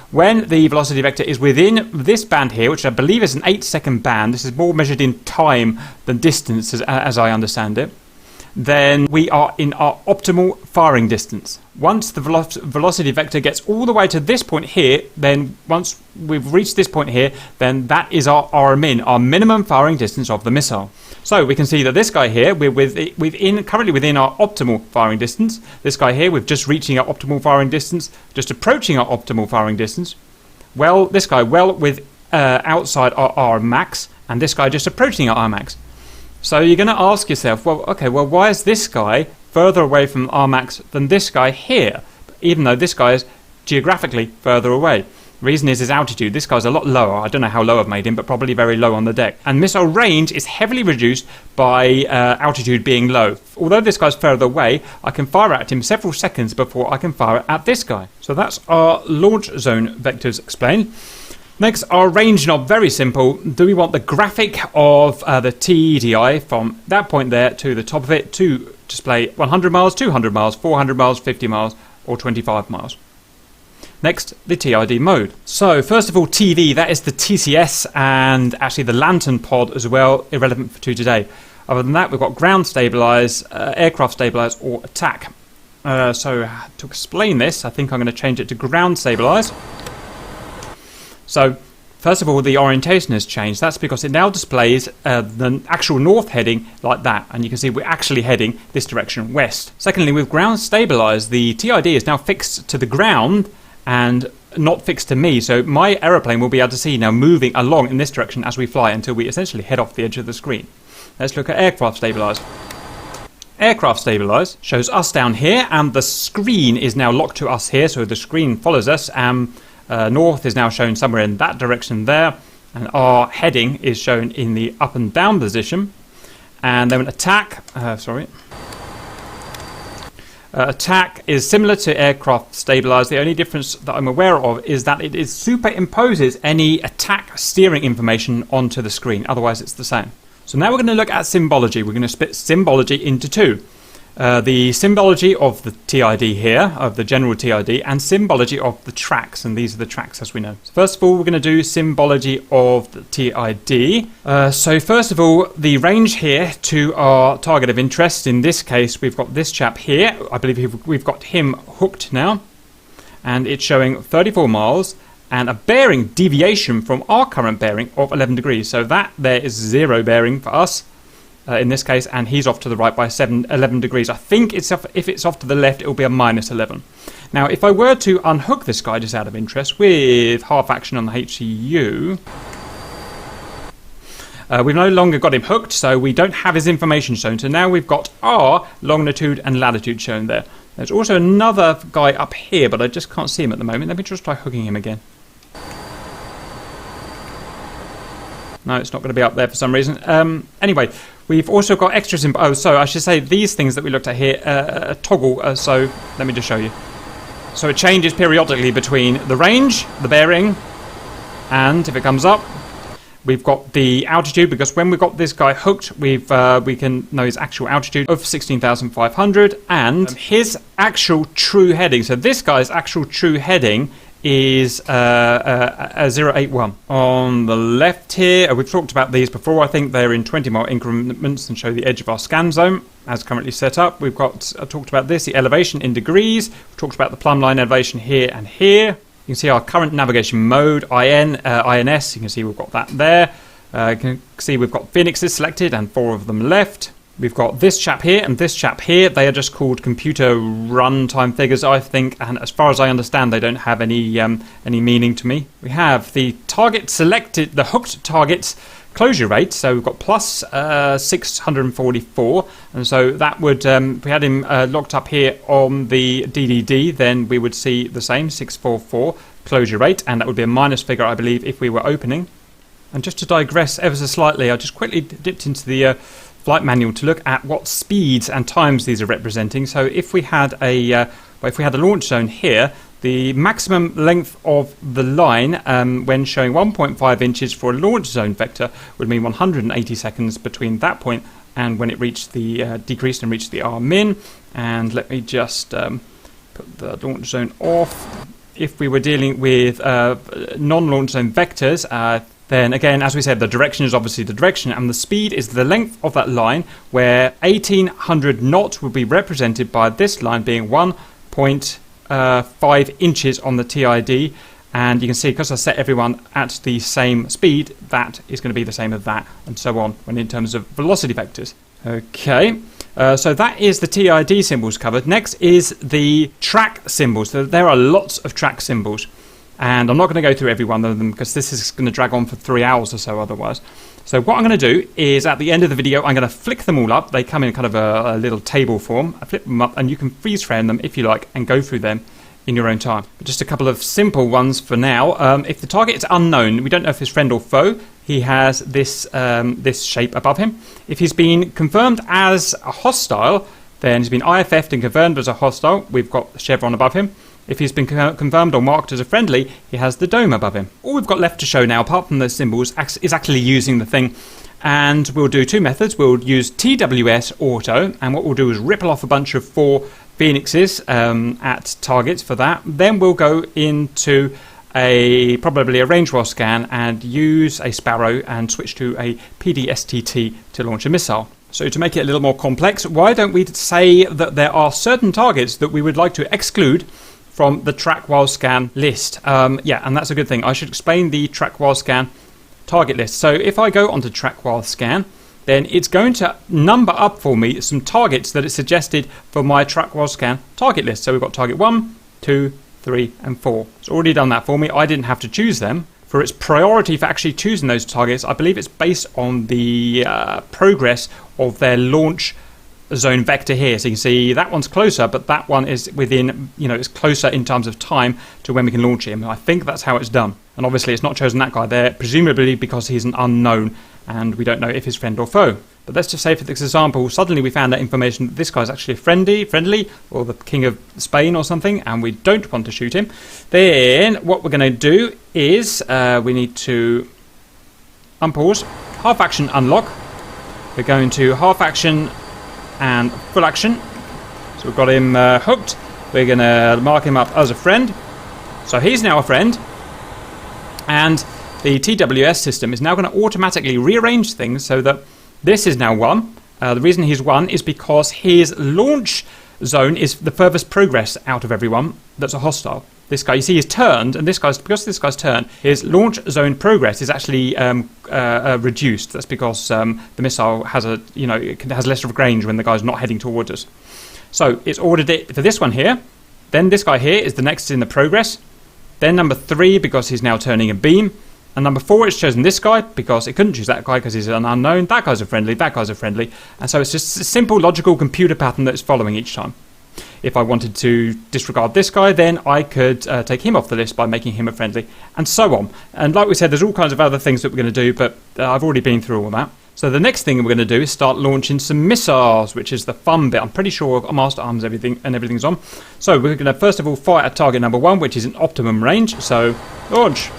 When the velocity vector is within this band here, which I believe is an 8-second band, this is more measured in time than distance as I understand it, then we are in our optimal firing distance. Once the velocity vector gets all the way to this point here, then once we've reached this point here, then that is our RMIN, our minimum firing distance of the missile. So we can see that this guy here, we're currently within our optimal firing distance. This guy here, we're just reaching our optimal firing distance, just approaching our optimal firing distance. Well, this guy outside our Rmax, and this guy just approaching our Rmax. So you're going to ask yourself, well, why is this guy further away from Rmax than this guy here, even though this guy is geographically further away? The reason is his altitude. This guy's a lot lower. I don't know how low I've made him, but probably very low on the deck. And missile range is heavily reduced by altitude being low. Although this guy's further away, I can fire at him several seconds before I can fire at this guy. So that's our launch zone vectors explained. Next, our range knob, very simple. Do we want the graphic of the TDI from that point there to the top of it to display 100 miles, 200 miles, 400 miles, 50 miles, or 25 miles? Next, the TID mode. So first of all, TV, that is the TCS and actually the Lantern pod as well, irrelevant to today. Other than that, we've got ground stabilize, aircraft stabilize, or attack. So to explain this, I think I'm going to change it to ground stabilize. So first of all, the orientation has changed. That's because it now displays the actual north heading like that. And you can see we're actually heading this direction, west. Secondly, with ground stabilize, the TID is now fixed to the ground and not fixed to me, so my aeroplane will be able to see now moving along in this direction as we fly until we essentially head off the edge of the screen. Let's look at aircraft stabilize. Aircraft stabilize shows us down here and the screen is now locked to us here, so the screen follows us and north is now shown somewhere in that direction there, and our heading is shown in the up and down position. And then attack, attack is similar to aircraft stabilize. The only difference that I'm aware of is that it superimposes any attack steering information onto the screen. Otherwise, it's the same. So now we're going to look at symbology. We're going to split symbology into two. The symbology of the TID here, of the general TID, and symbology of the tracks, and these are the tracks as we know. So first of all, we're going to do symbology of the TID. So first of all, the range here to our target of interest, in this case we've got this chap here, I believe we've got him hooked now, and it's showing 34 miles, and a bearing deviation from our current bearing of 11 degrees, so that there is 0 bearing for us. In this case, and he's off to the right by 11 degrees. I think if it's off to the left, it will be a minus 11. Now, if I were to unhook this guy just out of interest with half action on the HCU, we've no longer got him hooked, so we don't have his information shown. So now we've got our longitude and latitude shown there. There's also another guy up here, but I just can't see him at the moment. Let me just try hooking him again. No, it's not going to be up there for some reason. Anyway, we've also got extras in... Oh, so I should say these things that we looked at here toggle. So let me just show you. So it changes periodically between the range, the bearing, and if it comes up, we've got the altitude, because when we've got this guy hooked, we can know his actual altitude of 16,500 and his actual true heading. So this guy's actual true heading is 081. On the left here, we've talked about these before. I think they're in 20-mile increments and show the edge of our scan zone as currently set up. We've got talked about this, the elevation in degrees. We've talked about the plumb line elevation here and here. You can see our current navigation mode, INS. You can see we've got that there. You can see we've got Phoenixes selected and 4 of them left. We've got this chap here and this chap here. They are just called computer runtime figures, I think, and as far as I understand, they don't have any meaning to me. We have the target selected, the hooked target's closure rate. So we've got plus 644, and so that would, if we had him locked up here on the DDD, then we would see the same 644 closure rate, and that would be a minus figure, I believe, if we were opening. And just to digress ever so slightly, I just quickly dipped into the flight manual to look at what speeds and times these are representing. So if we had a launch zone here, the maximum length of the line when showing 1.5 inches for a launch zone vector would mean 180 seconds between that point and when it reached the decreased and reached the R min. And let me just put the launch zone off. If we were dealing with non-launch zone vectors, then again, as we said, the direction is obviously the direction, and the speed is the length of that line, where 1800 knots would be represented by this line being 1.5 inches on the TID. And you can see, because I set everyone at the same speed, that is going to be the same as that, and so on, when in terms of velocity vectors. Okay, so that is the TID symbols covered. Next is the track symbols. So there are lots of track symbols, and I'm not going to go through every one of them because this is going to drag on for 3 hours or so otherwise. So what I'm going to do is, at the end of the video, I'm going to flick them all up. They come in kind of a little table form. I flip them up, and you can freeze frame them if you like and go through them in your own time. But just a couple of simple ones for now. If the target is unknown, we don't know if it's friend or foe, he has this this shape above him. If he's been confirmed as a hostile, then he's been IFF'd and confirmed as a hostile. We've got the chevron above him. If he's been confirmed or marked as a friendly, he has the dome above him. All we've got left to show now, apart from those symbols, is actually using the thing. And we'll do 2 methods. We'll use TWS auto, and what we'll do is ripple off a bunch of 4 Phoenixes at targets for that. Then we'll go into probably a range well scan and use a Sparrow and switch to a PDSTT to launch a missile. So to make it a little more complex, why don't we say that there are certain targets that we would like to exclude from the track while scan list? Yeah, and that's a good thing. I should explain the track while scan target list. So if I go onto track while scan, then it's going to number up for me some targets that it suggested for my track while scan target list. So we've got target 1, 2, 3 and 4. It's already done that for me. I didn't have to choose them. For its priority for actually choosing those targets, I believe it's based on the progress of their launch zone vector here. So you can see that one's closer, but that one is within, it's closer in terms of time to when we can launch him. I think that's how it's done. And obviously it's not chosen that guy there, presumably because he's an unknown and we don't know if he's friend or foe. But let's just say for this example, suddenly we found out information that this guy's actually friendly, or the King of Spain or something, and we don't want to shoot him. Then what we're going to do is we need to unpause, half action unlock. We're going to half action and full action. So we've got him hooked. We're going to mark him up as a friend. So he's now a friend. And the TWS system is now going to automatically rearrange things so that this is now 1. The reason he's 1 is because his launch zone is the furthest progress out of everyone that's a hostile. This guy, you see, he's turned, and because this guy's turned, his launch zone progress is actually reduced. That's because the missile has has less of a range when the guy's not heading towards us. So it's ordered it for this one here. Then this guy here is the next in the progress. Then number 3 because he's now turning a beam. And number 4, it's chosen this guy because it couldn't choose that guy because he's an unknown. That guy's a friendly, that guy's a friendly. And so it's just a simple logical computer pattern that's following each time. If I wanted to disregard this guy, then I could take him off the list by making him a friendly, and so on. And like we said, there's all kinds of other things that we're going to do, but I've already been through all that. So the next thing we're going to do is start launching some missiles, which is the fun bit. I'm pretty sure master arms everything's on. So we're going to first of all fire at target number 1, which is in optimum range. So launch.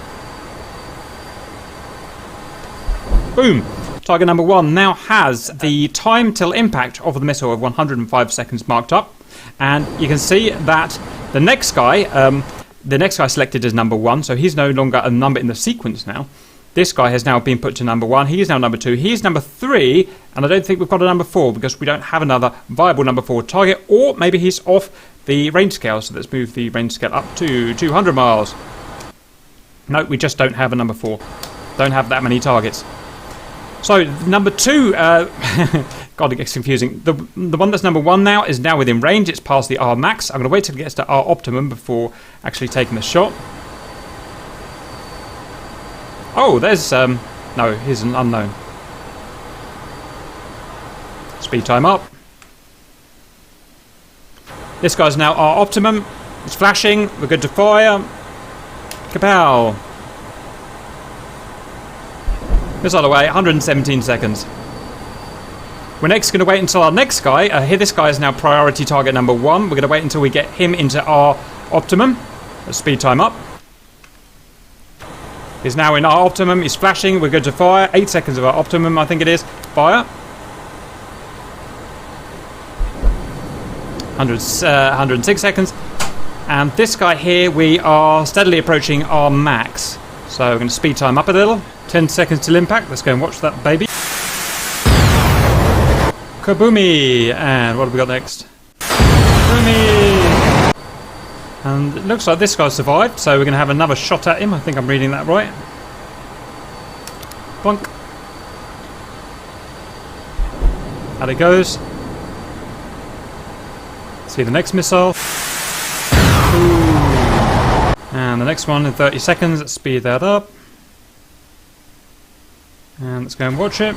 Boom. Target number 1 now has the time till impact of the missile of 105 seconds marked up. And you can see that the next guy selected as number 1, so he's no longer a number in the sequence now. This guy has now been put to number 1. He is now number 2. He's number 3, and I don't think we've got a number 4 because we don't have another viable number 4 target, or maybe he's off the range scale. So let's move the range scale up to 200 miles. No, we just don't have a number 4. Don't have that many targets. So number 2, God, it gets confusing. The one that's number 1 now is now within range. It's past the R max. I'm going to wait till it gets to R optimum before actually taking the shot. Oh, there's no, he's an unknown. Speed time up. This guy's now R optimum. It's flashing. We're good to fire. Kapow. Missile away, 117 seconds. We're next going to wait until our next guy. Here, this guy is now priority target number 1. We're going to wait until we get him into our optimum. Let's speed time up. He's now in our optimum. He's flashing. We're good to fire. 8 seconds of our optimum, I think it is. Fire. 106 seconds. And this guy here, we are steadily approaching our max. So we're going to speed time up a little. 10 seconds till impact. Let's go and watch that baby. Kaboomy! And what have we got next? Kaboomy! And it looks like this guy survived, so we're going to have another shot at him. I think I'm reading that right. Bonk. Out it goes. See the next missile. Ooh. And the next one in 30 seconds. Let's speed that up. And let's go and watch it.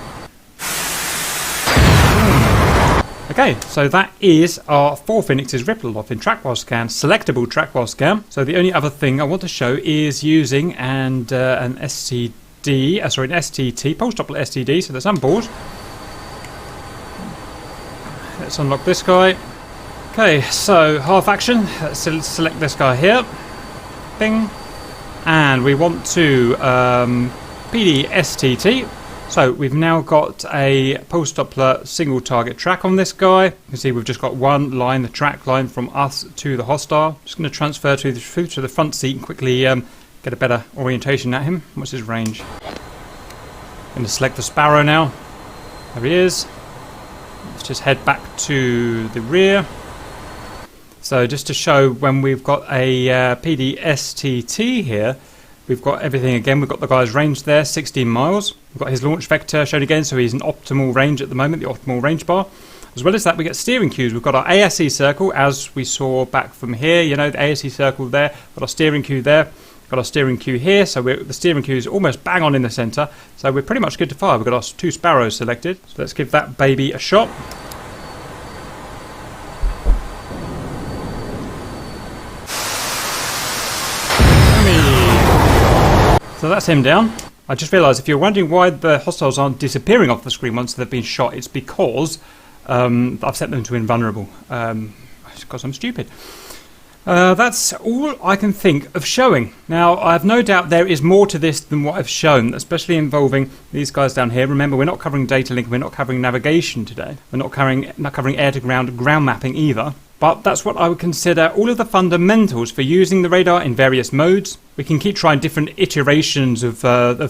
Okay, so that is our 4 Phoenixes ripple off in track while scan, selectable track while scan. So the only other thing I want to show is using an STT, pulse Doppler STD, so that's on board. Let's unlock this guy. Okay, so half action. Let's select this guy here. Bing. And we want to PD STT. So we've now got a pulse Doppler single target track on this guy. You can see we've just got one line, the track line from us to the hostile. Just going to transfer to the front seat and quickly get a better orientation at him. What's his range? Going to select the Sparrow now. There he is. Let's just head back to the rear. So just to show when we've got a PDSTT here, we've got everything again. We've got the guy's range there, 16 miles. We've got his launch vector shown again, so he's an optimal range at the moment, the optimal range bar. As well as that, we get steering cues. We've got our ASE circle, as we saw back from here. You know, the ASE circle there. Got our steering cue there. Got our steering cue here. So the steering cue is almost bang on in the centre. So we're pretty much good to fire. We've got our 2 Sparrows selected. So let's give that baby a shot. So that's him down. I just realised if you're wondering why the hostiles aren't disappearing off the screen once they've been shot, it's because I've set them to invulnerable. Because I'm stupid. That's all I can think of showing. Now, I have no doubt there is more to this than what I've shown, especially involving these guys down here. Remember, we're not covering data link, we're not covering navigation today. We're not covering air-to-ground ground mapping either. But that's what I would consider all of the fundamentals for using the radar in various modes. We can keep trying different iterations of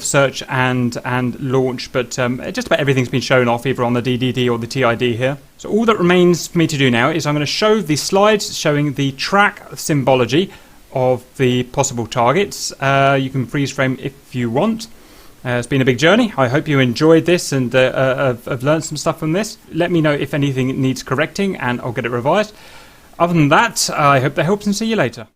search and launch, but just about everything's been shown off either on the DDD or the TID here. So all that remains for me to do now is I'm going to show the slides showing the track symbology of the possible targets. You can freeze frame if you want. It's been a big journey. I hope you enjoyed this and have learned some stuff from this. Let me know if anything needs correcting and I'll get it revised. Other than that, I hope that helps and see you later.